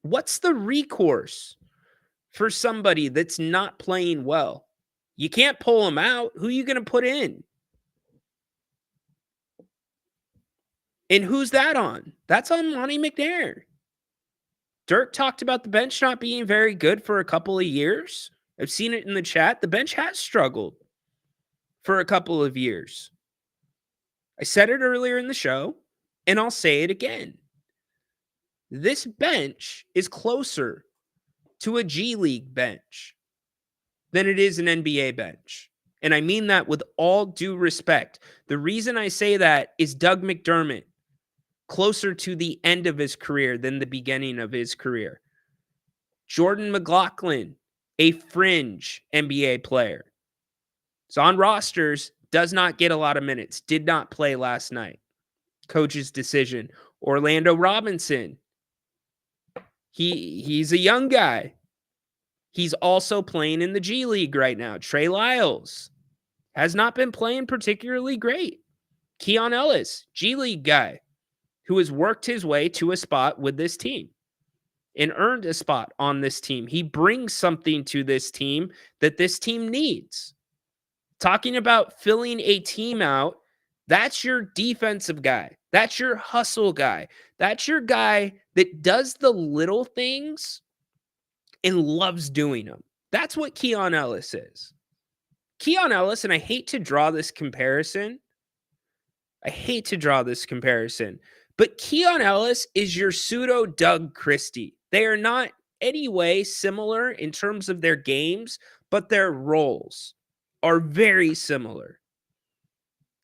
E: What's the recourse for somebody that's not playing well? You can't pull him out. Who are you going to put in? And who's that on? That's on Monty McNair. Dirk talked about the bench not being very good for a couple of years. I've seen it in the chat. The bench has struggled for a couple of years. I said it earlier in the show, and I'll say it again. This bench is closer to a G League bench than it is an NBA bench. And I mean that with all due respect. The reason I say that is Doug McDermott, closer to the end of his career than the beginning of his career. Jordan McLaughlin, a fringe NBA player. It's on rosters, does not get a lot of minutes, did not play last night. Coach's decision. Orlando Robinson, he's a young guy. He's also playing in the G League right now. Trey Lyles has not been playing particularly great. Keon Ellis, G League guy, who has worked his way to a spot with this team and earned a spot on this team. He brings something to this team that this team needs. Talking about filling a team out, that's your defensive guy. That's your hustle guy. That's your guy that does the little things and loves doing them. That's what Keon Ellis is. Keon Ellis, and I hate to draw this comparison. But Keon Ellis is your pseudo Doug Christie. They are not anyway similar in terms of their games, but their roles are very similar.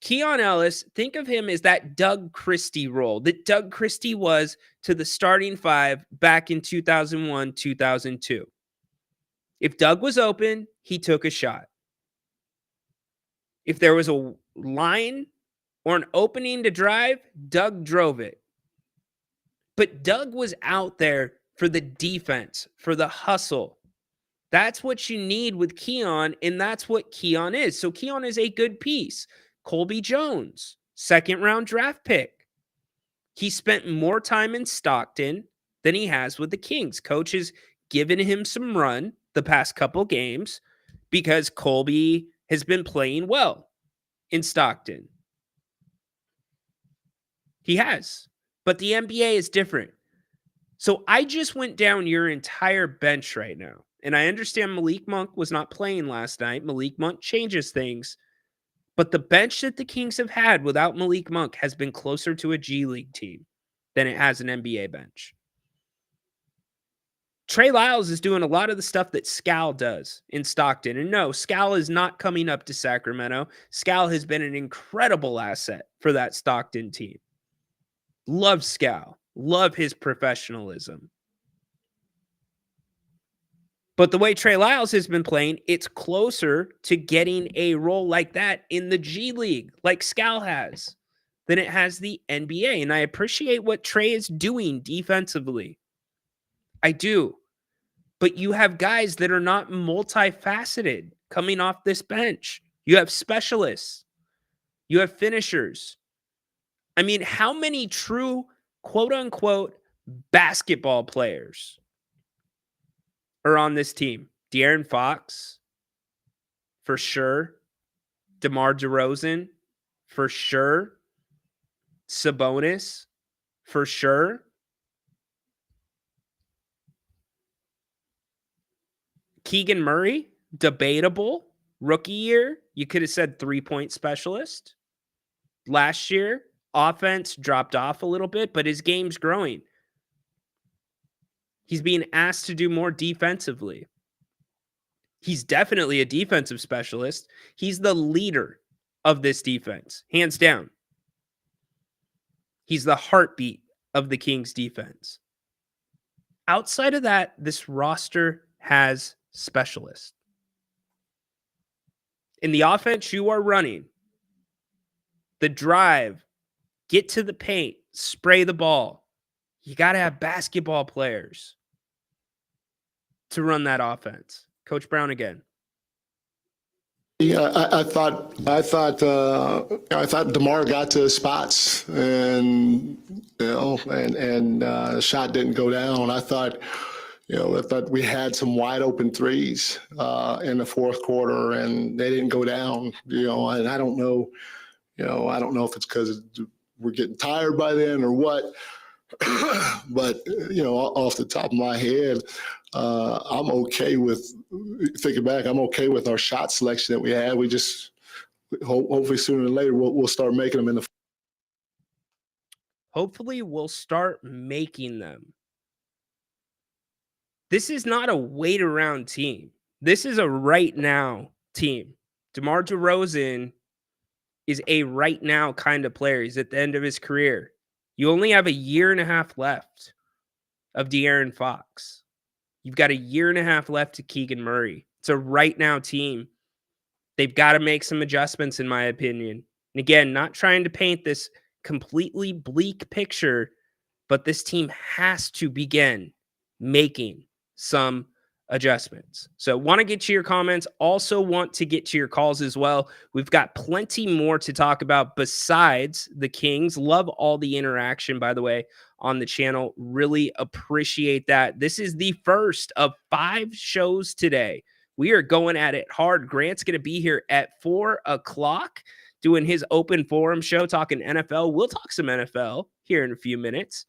E: Keon Ellis, think of him as that Doug Christie role that Doug Christie was to the starting five back in 2001, 2002. If Doug was open, he took a shot. If there was a line or an opening to drive, Doug drove it. But Doug was out there for the defense, for the hustle. That's what you need with Keon, and that's what Keon is. So Keon is a good piece. Colby Jones, second-round draft pick. He spent more time in Stockton than he has with the Kings. Coach has given him some run the past couple games because Colby has been playing well in Stockton. He has. But the NBA is different. So I just went down your entire bench right now. And I understand Malik Monk was not playing last night. Malik Monk changes things. But the bench that the Kings have had without Malik Monk has been closer to a G League team than it has an NBA bench. Trey Lyles is doing a lot of the stuff that Scal does in Stockton. And no, Scal is not coming up to Sacramento. Scal has been an incredible asset for that Stockton team. Love Scal. Love his professionalism. But the way Trey Lyles has been playing, it's closer to getting a role like that in the G League, like Scal has, than it has the NBA. And I appreciate what Trey is doing defensively. I do. But you have guys that are not multifaceted coming off this bench. You have specialists. You have finishers. I mean, how many true, quote-unquote, basketball players are on this team? De'Aaron Fox, for sure. DeMar DeRozan, for sure. Sabonis, for sure. Keegan Murray, debatable. Rookie year, you could have said 3-point specialist. Last year, offense dropped off a little bit, but his game's growing. He's being asked to do more defensively. He's definitely a defensive specialist. He's the leader of this defense, hands down. He's the heartbeat of the Kings defense. Outside of that, this roster has specialists. In the offense you are running, the drive, get to the paint, spray the ball. You got to have basketball players to run that offense. Coach Brown again.
D: Yeah, I thought DeMar got to his spots, and the shot didn't go down. I thought we had some wide open threes in the fourth quarter, and they didn't go down. And I don't know if it's because we're getting tired by then or what. But off the top of my head, I'm okay with thinking back. I'm okay with our shot selection that we had. We just hopefully sooner than later we'll start making them in the.
E: Hopefully we'll start making them. This is not a wait around team. This is a right now team. DeMar DeRozan is a right now kind of player. He's at the end of his career. You only have a year and a half left of De'Aaron Fox. You've got a year and a half left to Keegan Murray. It's a right now team. They've got to make some adjustments, in my opinion. And again, not trying to paint this completely bleak picture, but this team has to begin making some adjustments. So want to get to your comments. Also want to get to your calls as well. We've got plenty more to talk about besides the Kings. Love all the interaction, by the way, on the channel. Really appreciate that. This is the first of 5 shows today. We are going at it hard. Grant's going to be here at 4 o'clock doing his open forum show, talking NFL. We'll talk some NFL here in a few minutes.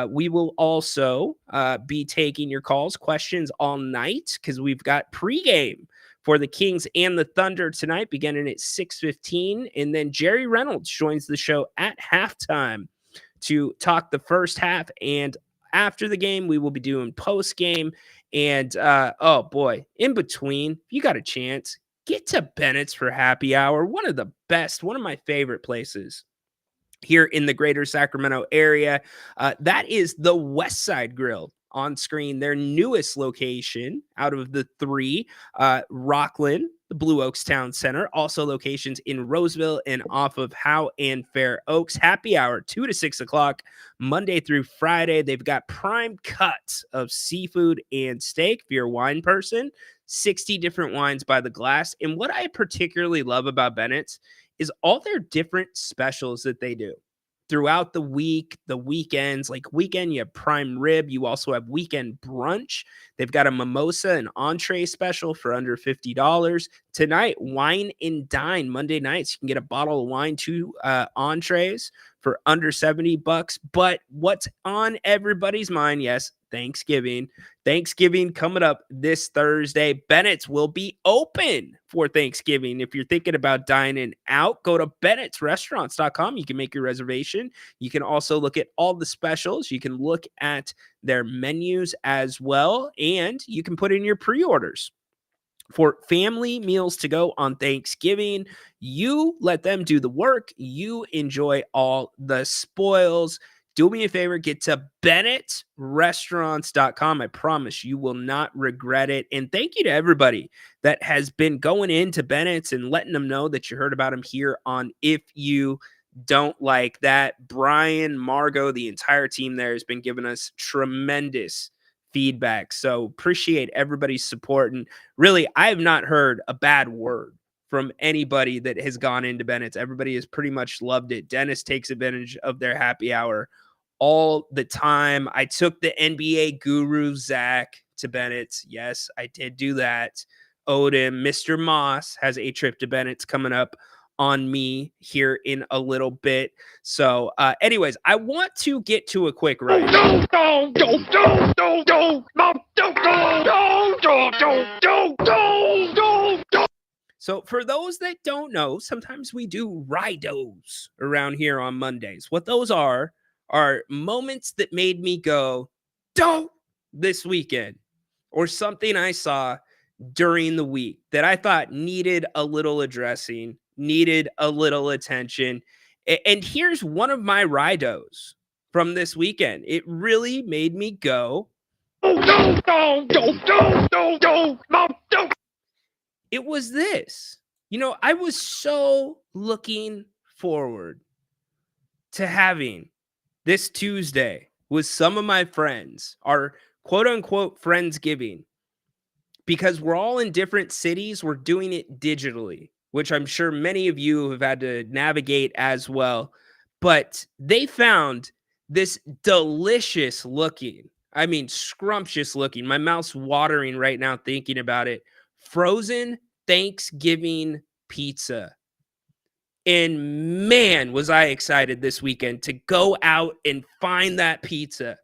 E: We will also be taking your calls, questions all night, because we've got pregame for the Kings and the Thunder tonight, beginning at 6:15. And then Jerry Reynolds joins the show at halftime to talk the first half. And after the game, we will be doing post game. And oh boy, in between, if you got a chance, get to Bennett's for happy hour. One of the best, one of my favorite places here in the greater Sacramento area. That is the West Side Grill on screen their newest location out of the three, Rockland, the Blue Oaks Town Center, also locations in Roseville and off of Howe and Fair Oaks. Happy hour 2 to 6 o'clock, Monday through Friday. They've got prime cuts of seafood and steak. If you're a wine person, 60 different wines by the glass. And what I particularly love about Bennett's is all their different specials that they do throughout the week, the weekends. Like weekend, you have prime rib. You also have weekend brunch. They've got a mimosa and entree special for under $50. Tonight, wine and dine Monday nights. You can get a bottle of wine, 2 entrees for under $70. But what's on everybody's mind? Yes, Thanksgiving. Thanksgiving coming up this Thursday. Bennett's will be open for Thanksgiving. If you're thinking about dining out, go to bennettsrestaurants.com. You can make your reservation. You can also look at all the specials. You can look at their menus as well, and you can put in your pre-orders for family meals to go on Thanksgiving. You let them do the work. You enjoy all the spoils. Do me a favor, get to bennettsrestaurants.com. I promise you will not regret it. And thank you to everybody that has been going into Bennett's and letting them know that you heard about them here on If You Don't Like That. Brian, Margot, the entire team there has been giving us tremendous feedback. So appreciate everybody's support. And really, I have not heard a bad word from anybody that has gone into Bennett's. Everybody has pretty much loved it. Dennis takes advantage of their happy hour all the time. I took the NBA guru, Zach, to Bennett's. Yes, I did do that. Owed him. Mr. Moss has a trip to Bennett's coming up on me here in a little bit. So anyways, I want to get to a quick ride. So for those that don't know, sometimes we do ridos around here on Mondays. What those are moments that made me go, don't, this weekend, or something I saw during the week that I thought needed a little addressing, needed a little attention. And here's one of my ridos from this weekend. It really made me go, it was this. You know, I was so looking forward to having this Tuesday with some of my friends, our quote unquote Friendsgiving, because we're all in different cities. We're doing it digitally, which I'm sure many of you have had to navigate as well. But they found this delicious looking, I mean, scrumptious looking, my mouth's watering right now thinking about it, frozen Thanksgiving pizza. And man, was I excited this weekend to go out and find that pizza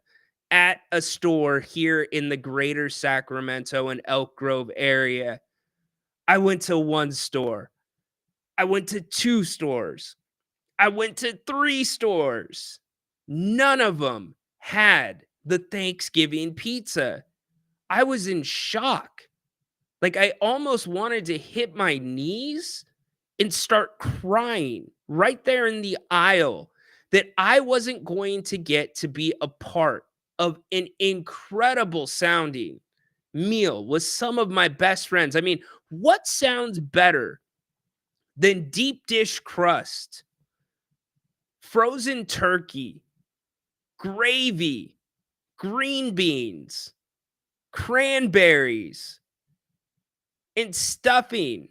E: at a store here in the greater Sacramento and Elk Grove area. I went to one store. I went to 2 stores. I went to 3 stores. None of them had the Thanksgiving pizza. I was in shock. Like, I almost wanted to hit my knees and start crying right there in the aisle that I wasn't going to get to be a part of an incredible sounding meal with some of my best friends. I mean, what sounds better than deep dish crust, frozen turkey, gravy, green beans, cranberries, and stuffing,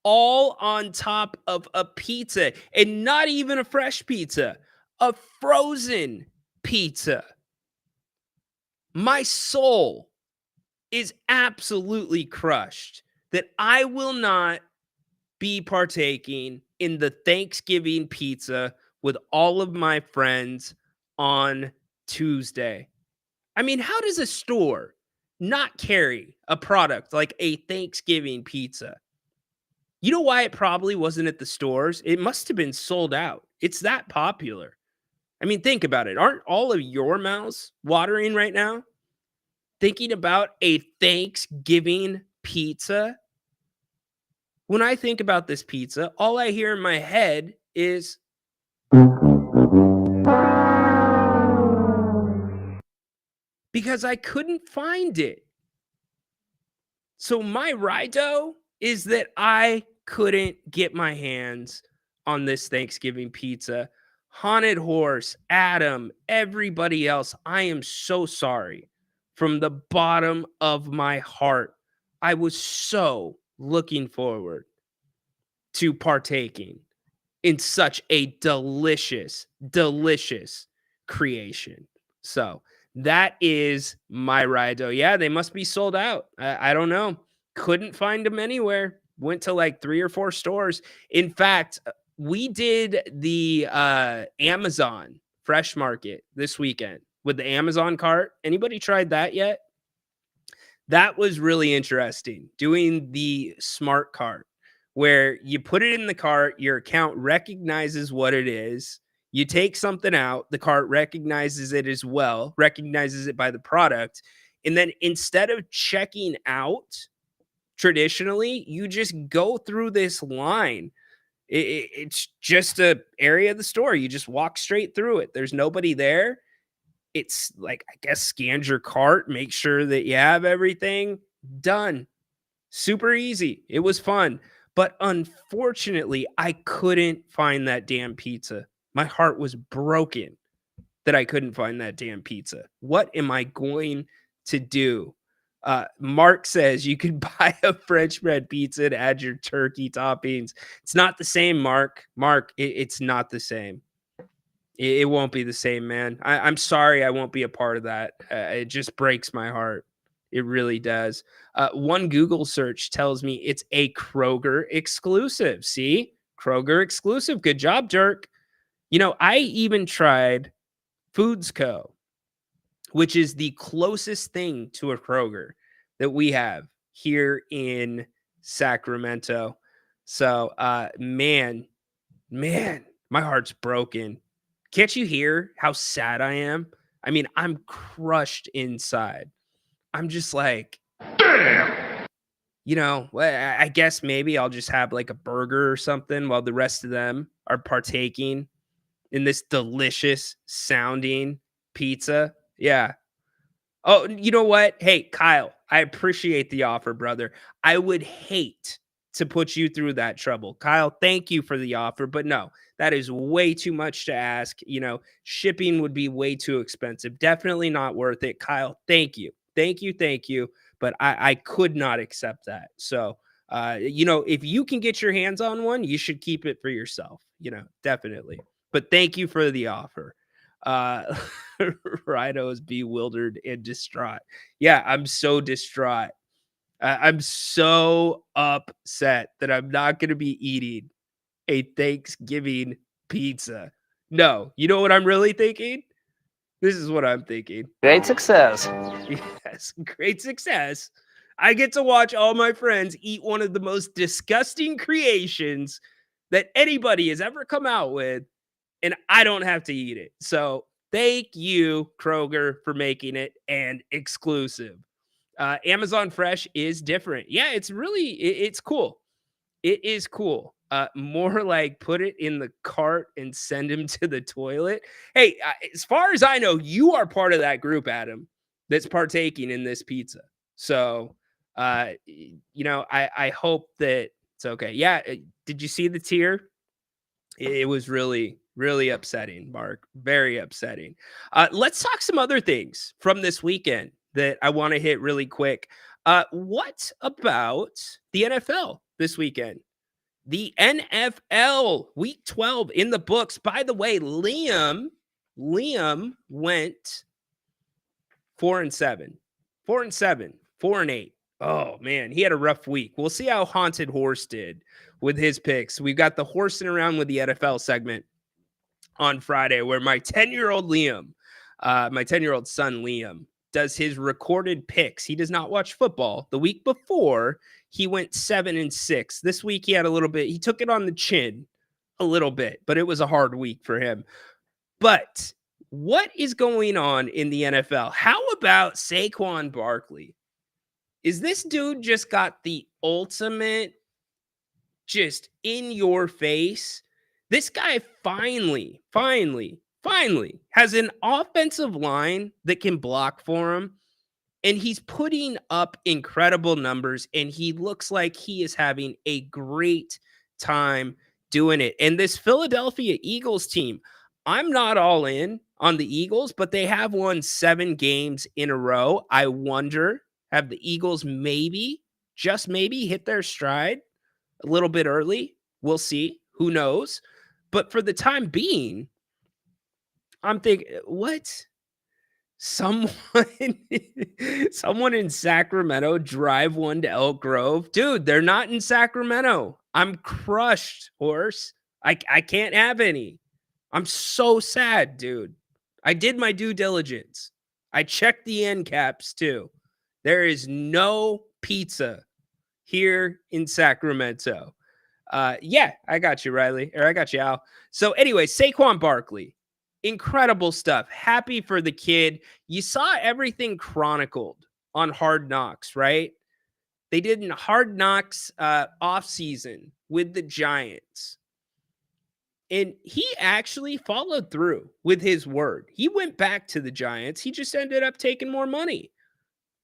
E: all on top of a pizza, and not even a fresh pizza, a frozen pizza. My soul is absolutely crushed that I will not be partaking in the Thanksgiving pizza with all of my friends on Tuesday. I mean, how does a store not carry a product like a Thanksgiving pizza? You know why it probably wasn't at the stores? It must have been sold out. It's that popular. I mean, think about it. Aren't all of your mouths watering right now? Thinking about a Thanksgiving pizza? When I think about this pizza, all I hear in my head is because I couldn't find it. So my rido is that I couldn't get my hands on this Thanksgiving pizza. Haunted Horse, Adam, everybody else, I am so sorry from the bottom of my heart. I was so looking forward to partaking in such a delicious, delicious creation. So that is my rido. Yeah, they must be sold out. I don't know. Couldn't find them anywhere. Went to like 3 or 4 stores. In fact, we did the Amazon Fresh Market this weekend with the Amazon cart. Anybody tried that yet? That was really interesting. Doing the smart cart where you put it in the cart, your account recognizes what it is. You take something out, the cart recognizes it as well, recognizes it by the product. And then instead of checking out traditionally, you just go through this line. It's just a area of the store. You just walk straight through it. There's nobody there. It's like, I guess, scan your cart, make sure that you have everything done. Super easy. It was fun. But unfortunately, I couldn't find that damn pizza. My heart was broken that I couldn't find that damn pizza. What am I going to do? Mark says you could buy a French bread pizza and add your turkey toppings. It's not the same, Mark. It's not the same. It won't be the same, man. I'm sorry I won't be a part of that. It just breaks my heart. It really does. One Google search tells me it's a Kroger exclusive. See? Kroger exclusive. Good job, Dirk. You know, I even tried Foods Co., which is the closest thing to a Kroger that we have here in Sacramento. So, man, my heart's broken. Can't you hear how sad I am? I mean, I'm crushed inside. I'm just like, damn. You know, I guess maybe I'll just have like a burger or something while the rest of them are partaking in this delicious sounding pizza. Yeah. Oh, you know what? Hey, Kyle, I appreciate the offer, brother. I would hate to put you through that trouble. Kyle, thank you for the offer, but no, that is way too much to ask. You know, shipping would be way too expensive. Definitely not worth it. Kyle, thank you. Thank you. But I could not accept that. So, you know, if you can get your hands on one, you should keep it for yourself, you know, definitely. But thank you for the offer. Rhino is bewildered and distraught. Yeah, I'm so distraught. I'm so upset that I'm not going to be eating a Thanksgiving pizza. No, you know what I'm really thinking? This is what I'm thinking.
H: Great success.
E: Yes, great success. I get to watch all my friends eat one of the most disgusting creations that anybody has ever come out with, and I don't have to eat it. So thank you, Kroger, for making it and exclusive. Amazon Fresh is different. Yeah, it's cool. It is cool. More like put it in the cart and send him to the toilet. Hey, as far as I know, you are part of that group, Adam, that's partaking in this pizza. So, you know, I hope that it's okay. Yeah. Did you see the tear? It was really, really upsetting, Mark. Very upsetting. Let's talk some other things from this weekend that I want to hit really quick. What about the NFL this weekend? The NFL week 12 in the books. By the way, Liam went 4-7, 4-8. Oh man, he had a rough week. We'll see how Haunted Horse did with his picks. We've got the horsing around with the NFL segment on Friday where my 10-year-old son Liam does his recorded picks. He does not watch football. The week before, he went 7-6. This week, he had a little bit. He took it on the chin a little bit, but it was a hard week for him. But what is going on in the NFL? How about Saquon Barkley? Is this dude just got the ultimate, just in your face? This guy finally finally has an offensive line that can block for him. And he's putting up incredible numbers, and he looks like he is having a great time doing it. And this Philadelphia Eagles team, I'm not all in on the Eagles, but they have won 7 games in a row. I wonder, have the Eagles maybe, just maybe, hit their stride a little bit early? We'll see. Who knows? But for the time being, I'm thinking, what? Someone in Sacramento drive one to Elk Grove. Dude, they're not in Sacramento. I'm crushed, horse. I can't have any. I'm so sad, dude. I did my due diligence. I checked the end caps too. There is no pizza here in Sacramento. Yeah, I got you, Riley. Or I got you, Al. So anyway, Saquon Barkley. Incredible stuff. Happy for the kid. You saw everything chronicled on Hard Knocks, right? They did in Hard Knocks off season with the Giants. And he actually followed through with his word. He went back to the Giants. He just ended up taking more money.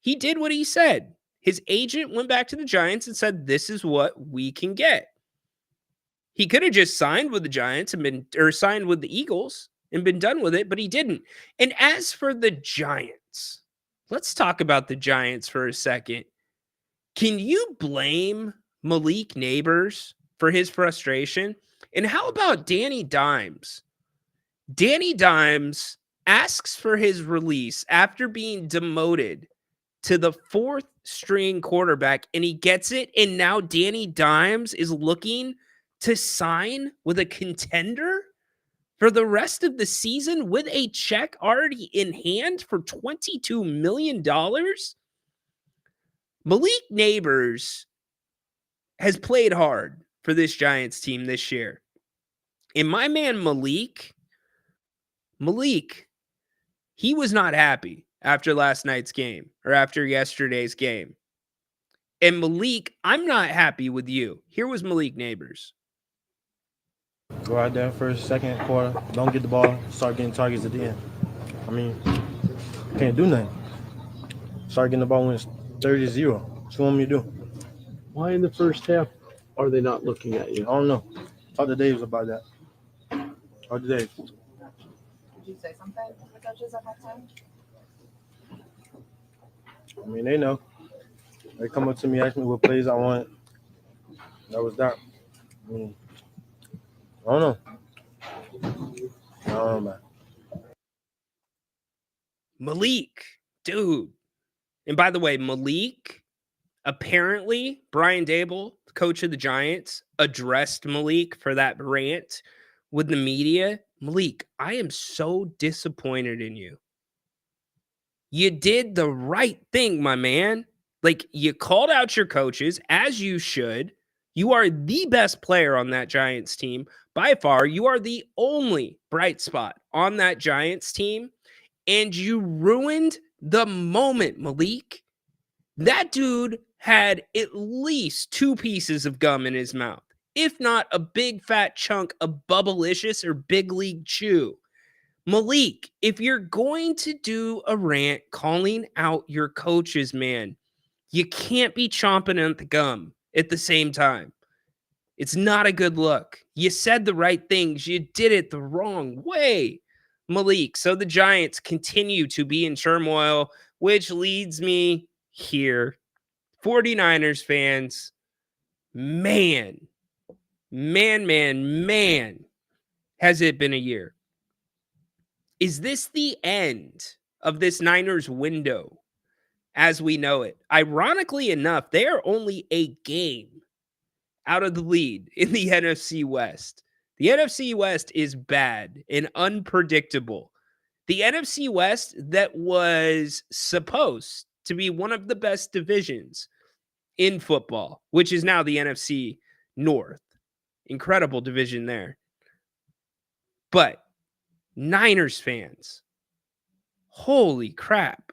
E: He did what he said. His agent went back to the Giants and said, this is what we can get. He could have just signed with the Giants or signed with the Eagles and been done with it, but he didn't. And as for the Giants, let's talk about the Giants for a second. Can you blame Malik Neighbors for his frustration? And how about Danny Dimes? Danny Dimes asks for his release after being demoted to the 4th string quarterback, and he gets it. And now Danny Dimes is looking to sign with a contender for the rest of the season with a check already in hand for $22 million? Malik Neighbors has played hard for this Giants team this year. And my man Malik, he was not happy after last night's game or after yesterday's game. And Malik, I'm not happy with you. Here was Malik Neighbors.
H: Go out there first, second quarter, don't get the ball, start getting targets at the end. I mean, can't do nothing. Start getting the ball when it's 30-0. What you want me to do?
I: Why in the first half are they not looking at you?
H: I don't know. Talk to Dave about that. Talk to Dave.
J: Did you say something to the coaches at halftime?
H: I mean, they know. They come up to me, ask me what plays I want. That was that. I mean, I don't know. I don't know, man.
E: Malik, dude. And by the way, Malik, apparently, Brian Daboll, coach of the Giants, addressed Malik for that rant with the media. Malik, I am so disappointed in you. You did the right thing, my man. Like, you called out your coaches, as you should. You are the best player on that Giants team. By far, you are the only bright spot on that Giants team. And you ruined the moment, Malik. That dude had at least 2 pieces of gum in his mouth, if not a big fat chunk of Bubblicious or Big League Chew. Malik, if you're going to do a rant calling out your coaches, man, you can't be chomping at the gum at the same time. It's not a good look. You said the right things. You did it the wrong way, Malik. So the Giants continue to be in turmoil, which leads me here. 49ers fans, man, has it been a year? Is this the end of this Niners window as we know it? Ironically enough, they are only a game out of the lead in the NFC West. The NFC West is bad and unpredictable. The NFC West that was supposed to be one of the best divisions in football, which is now the NFC North. Incredible division there. But Niners fans, holy crap.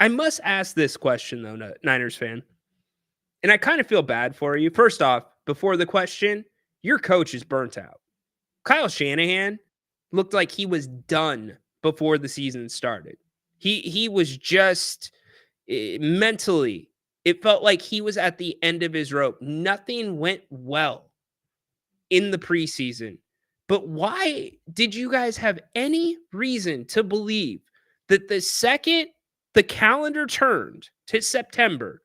E: I must ask this question, though, Niners fan. And I kind of feel bad for you. First off, before the question, your coach is burnt out. Kyle Shanahan looked like he was done before the season started. He was just mentally, it felt like he was at the end of his rope. Nothing went well in the preseason. But why did you guys have any reason to believe that the second the calendar turned to September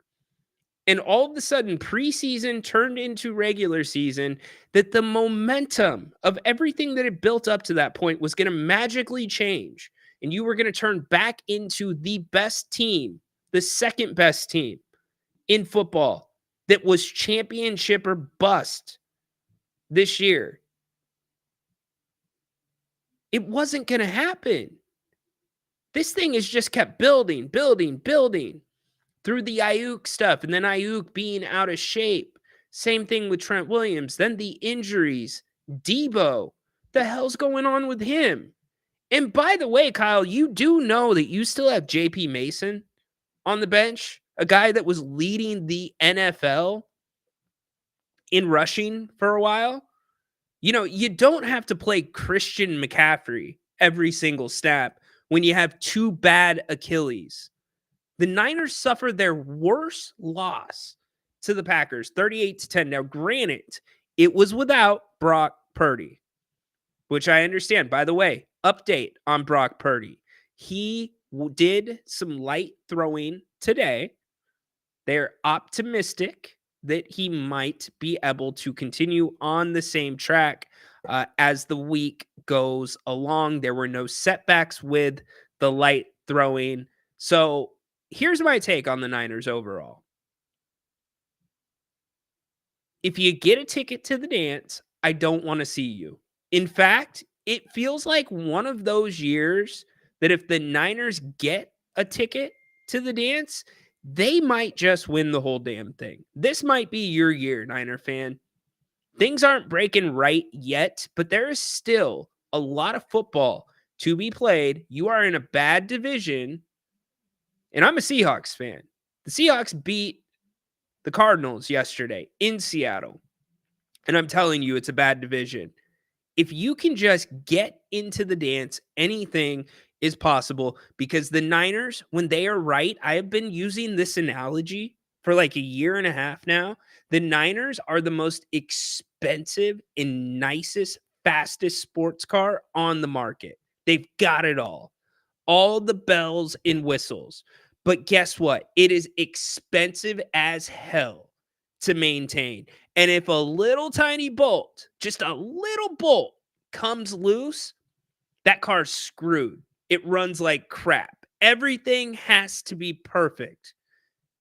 E: and all of a sudden preseason turned into regular season, that the momentum of everything that had built up to that point was going to magically change and you were going to turn back into the best team, the second best team in football that was championship or bust this year? It wasn't going to happen. This thing has just kept building through the Ayuk stuff, and then Ayuk being out of shape. Same thing with Trent Williams. Then the injuries. Debo. The hell's going on with him? And by the way, Kyle, you do know that you still have JP Mason on the bench, a guy that was leading the NFL in rushing for a while. You know, you don't have to play Christian McCaffrey every single snap when you have two bad Achilles. The Niners suffered their worst loss to the Packers, 38-10. Now, granted, it was without Brock Purdy, which I understand. By the way, update on Brock Purdy. He did some light throwing today. They're optimistic that he might be able to continue on the same track as the week goes along. There were no setbacks with the light throwing. So here's my take on the Niners overall. If you get a ticket to the dance, I don't want to see you. In fact, it feels like one of those years that if the Niners get a ticket to the dance, they might just win the whole damn thing. This might be your year, Niner fan. Things aren't breaking right yet, but there is still a lot of football to be played. You are in a bad division, and I'm a Seahawks fan. The Seahawks beat the Cardinals yesterday in Seattle, and I'm telling you, it's a bad division. If you can just get into the dance, anything is possible, because the Niners, when they are right, I have been using this analogy for like a year and a half now. The Niners are the most expensive and nicest, fastest sports car on the market. They've got it all the bells and whistles. But guess what? It is expensive as hell to maintain. And if a little tiny bolt, just a little bolt comes loose, that car's screwed. It runs like crap. Everything has to be perfect.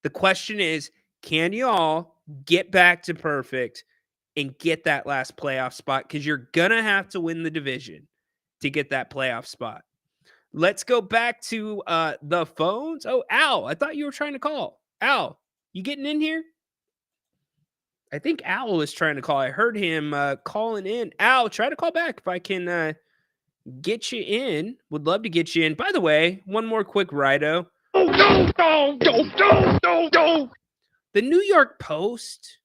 E: The question is, can you all get back to perfect and get that last playoff spot? Because you're going to have to win the division to get that playoff spot. Let's go back to the phones. Oh, Al, I thought you were trying to call. Al, you getting in here? I think Al is trying to call. I heard him calling in. Al, try to call back if I can get you in. Would love to get you in. By the way, one more quick rido. The New York Post.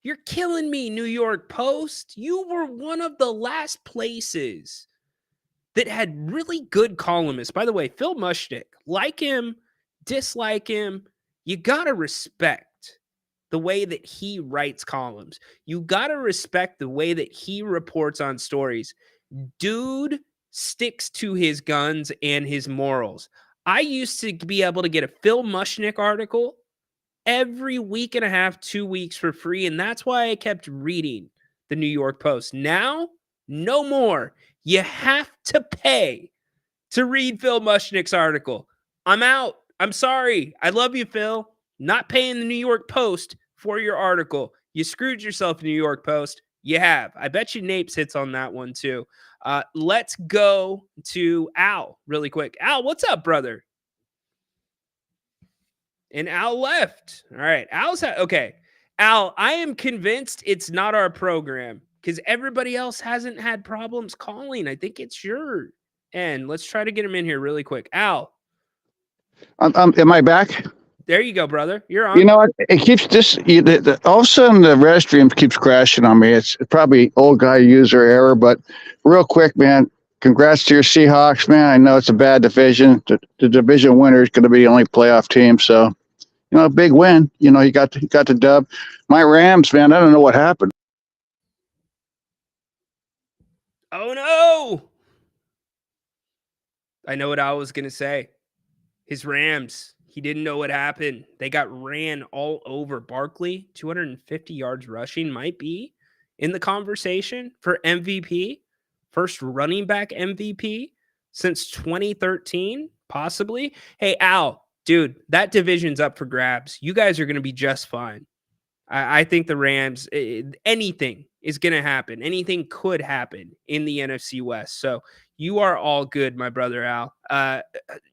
E: You're killing me, New York Post. You were one of the last places that had really good columnists. By the way, Phil Mushnick, like him, dislike him, you got to respect the way that he writes columns. You got to respect the way that he reports on stories. Dude sticks to his guns and his morals. I used to be able to get a Phil Mushnick article every week and a half, 2 weeks for free, and that's why I kept reading the New York Post. Now, no more. You have to pay to read Phil Mushnick's article. I'm out. I'm sorry. I love you, Phil. Not paying the New York Post for your article. You screwed yourself, New York Post. You have. I bet you Napes hits on that one too. Let's go to Al really quick. Al, what's up, brother? And Al left. All right. Okay. Al, I am convinced it's not our program because everybody else hasn't had problems calling. I think it's your end. Let's try to get him in here really quick. Al.
K: Am I back?
E: There you go, brother. You're on.
K: You know what? It keeps all of a sudden the Redstream keeps crashing on me. It's probably old guy user error, but real quick, man, congrats to your Seahawks, man. I know it's a bad division. The division winner is going to be the only playoff team. So, big win. You got the dub. My Rams, man, I don't know what happened.
E: Oh, no. I know what I was going to say. His Rams, he didn't know what happened. They got ran all over. Barkley, 250 yards rushing, might be in the conversation for MVP. First running back MVP since 2013, possibly. Hey, Al, dude, that division's up for grabs. You guys are going to be just fine. I think the Rams, anything is going to happen. Anything could happen in the NFC West. So you are all good, my brother Al.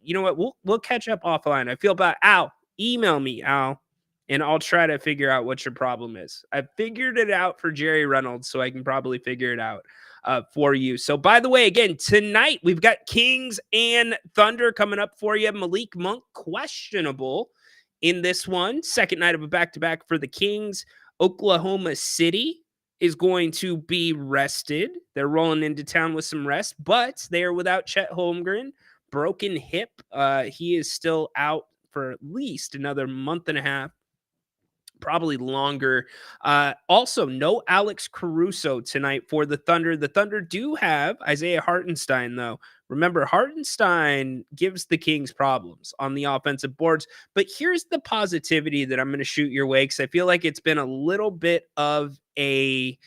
E: You know what? We'll catch up offline. I feel bad. Al, email me, Al, and I'll try to figure out what your problem is. I figured it out for Jerry Reynolds, so I can probably figure it out for you. So, by the way, again, tonight we've got Kings and Thunder coming up for you. Malik Monk questionable in this one. Second night of a back-to-back for the Kings. Oklahoma City is going to be rested. They're rolling into town with some rest, but they are without Chet Holmgren. Broken hip. He is still out for at least another month and a half, probably longer. Also, no Alex Caruso tonight for the Thunder. The Thunder do have Isaiah Hartenstein, though. Remember, Hartenstein gives the Kings problems on the offensive boards. But here's the positivity that I'm going to shoot your way, because I feel like it's been a little bit of a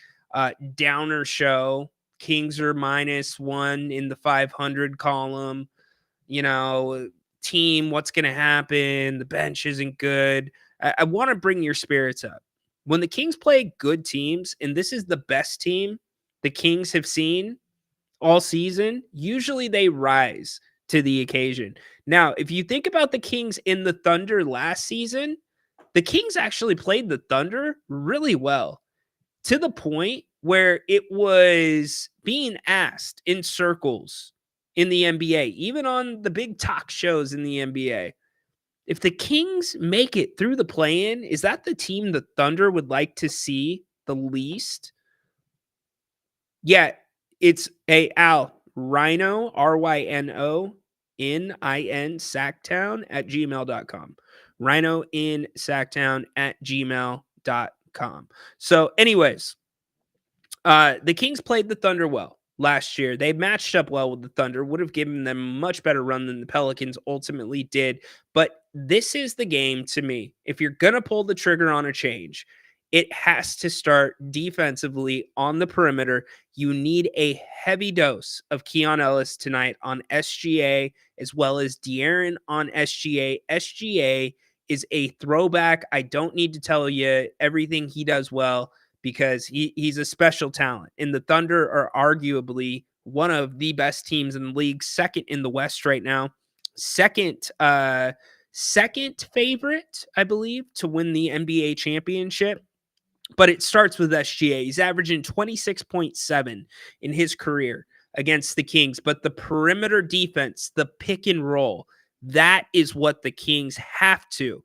E: downer show. Kings are -1 in the 500 column. Team, what's going to happen? The bench isn't good. I want to bring your spirits up. When the Kings play good teams, and this is the best team the Kings have seen all season, usually they rise to the occasion. Now, if you think about the Kings in the Thunder last season, the Kings actually played the Thunder really well, to the point where it was being asked in circles in the NBA, even on the big talk shows in the NBA, if the Kings make it through the play-in, is that the team the Thunder would like to see the least? Yeah, it's Al, Rhino, RYNO, NIN, Sacktown at gmail.com. Rhino in Sacktown at gmail.com. So anyways, the Kings played the Thunder well last year. They matched up well with the Thunder, would have given them much better run than the Pelicans ultimately did. But this is the game to me. If you're going to pull the trigger on a change, it has to start defensively on the perimeter. You need a heavy dose of Keon Ellis tonight on SGA, as well as De'Aaron on SGA. SGA is a throwback. I don't need to tell you everything he does well, because he's a special talent. And the Thunder are arguably one of the best teams in the league, second in the West right now. Second favorite, I believe, to win the NBA championship. But it starts with SGA. He's averaging 26.7 in his career against the Kings. But the perimeter defense, the pick and roll, that is what the Kings have to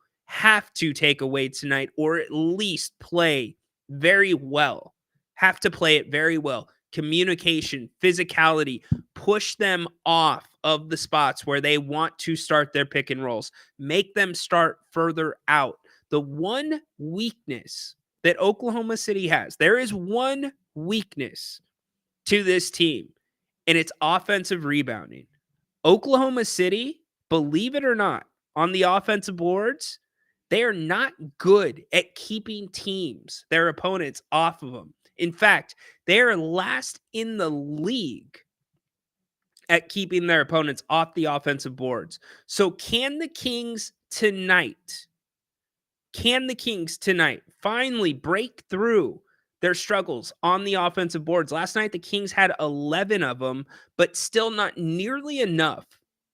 E: take away tonight, or at least play very well. Have to play it very well. Communication, physicality, push them off of the spots where they want to start their pick and rolls. Make them start further out. The one weakness that Oklahoma City has, there is one weakness to this team, and it's offensive rebounding. Oklahoma City, believe it or not, on the offensive boards, they are not good at keeping teams, their opponents, off of them. In fact, they are last in the league at keeping their opponents off the offensive boards. So can the Kings tonight finally break through their struggles on the offensive boards? Last night, the Kings had 11 of them, but still not nearly enough.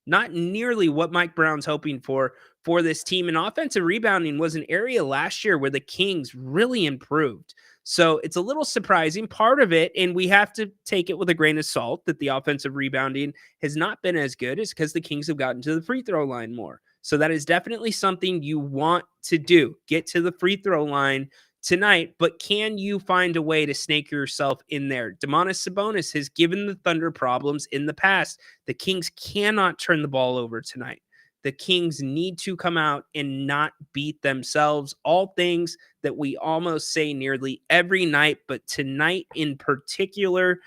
E: Not nearly what Mike Brown's hoping for this team. And offensive rebounding was an area last year where the Kings really improved. So it's a little surprising. Part of it, and we have to take it with a grain of salt, that the offensive rebounding has not been as good, is because the Kings have gotten to the free throw line more. So that is definitely something you want to do. Get to the free throw line tonight, but can you find a way to snake yourself in there? Domantas Sabonis has given the Thunder problems in the past. The Kings cannot turn the ball over tonight. The Kings need to come out and not beat themselves. All things that we almost say nearly every night, but tonight in particular,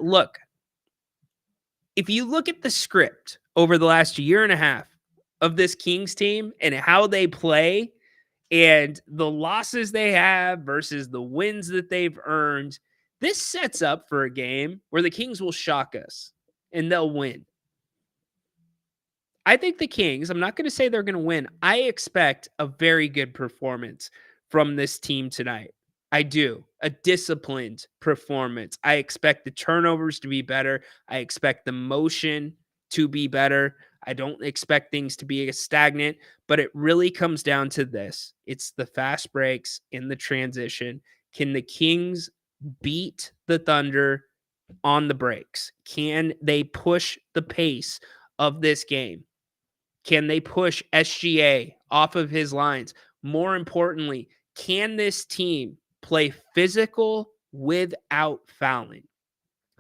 E: look, if you look at the script over the last year and a half of this Kings team and how they play and the losses they have versus the wins that they've earned, this sets up for a game where the Kings will shock us and they'll win. I think the Kings, I'm not going to say they're going to win. I expect a very good performance from this team tonight. I do. A disciplined performance. I expect the turnovers to be better. I expect the motion to be better. I don't expect things to be stagnant, but it really comes down to this. It's the fast breaks in the transition. Can the Kings beat the Thunder on the breaks? Can they push the pace of this game? Can they push SGA off of his lines? More importantly, can this team play physical without fouling?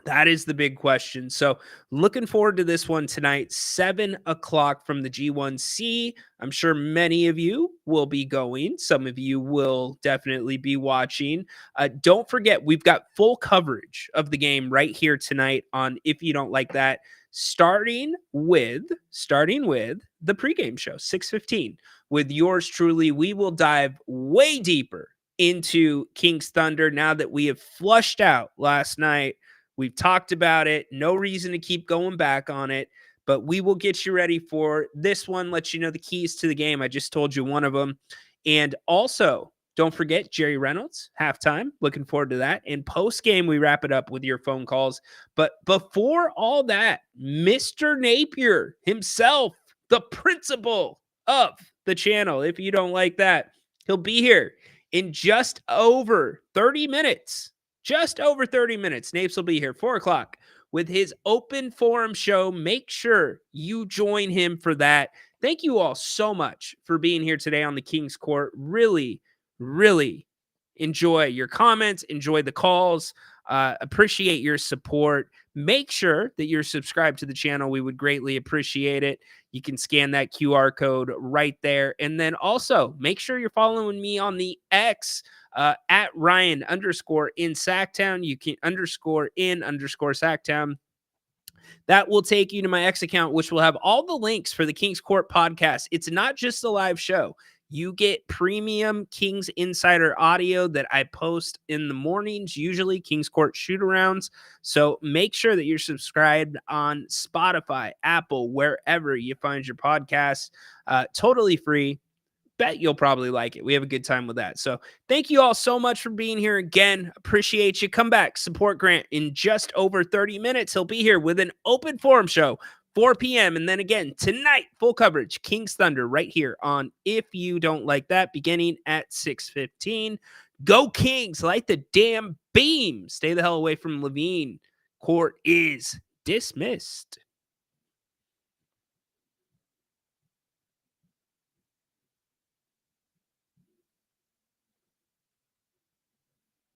E: That is the big question. So looking forward to this one tonight, 7 o'clock from the G1C. I'm sure many of you will be going. Some of you will definitely be watching. Don't forget, we've got full coverage of the game right here tonight on If You Don't Like That, starting with the pregame show, 6:15. With yours truly, we will dive way deeper into Kings Thunder now that we have flushed out last night. We've talked about it. No reason to keep going back on it, but we will get you ready for this one, let you know the keys to the game. I just told you one of them. And also, don't forget Jerry Reynolds, halftime. Looking forward to that. And post-game, we wrap it up with your phone calls. But before all that, Mr. Napier himself, the principal of the channel, If You Don't Like That, he'll be here in just over 30 minutes. Just over 30 minutes. Napes will be here 4 o'clock with his open forum show. Make sure you join him for that. Thank you all so much for being here today on the Kings Court. Really, really enjoy your comments. Enjoy the calls. Appreciate your support. Make sure that you're subscribed to the channel. We would greatly appreciate it. You can scan that QR code right there. And then also make sure you're following me on the X at Ryan _in Sacktown. You can _in Sacktown. That will take you to my X account, which will have all the links for the Kings Court podcast. It's not just a live show. You get premium Kings Insider audio that I post in the mornings, usually Kings Court shoot-arounds. So make sure that you're subscribed on Spotify, Apple, wherever you find your podcasts. Totally free. Bet you'll probably like it. We have a good time with that. So thank you all so much for being here again. Appreciate you. Come back, support Grant in just over 30 minutes. He'll be here with an open forum show, 4 p.m. And then again, tonight, full coverage, Kings Thunder right here on If You Don't Like That, beginning at 6:15. Go Kings, light the damn beam. Stay the hell away from Levine. Court is dismissed.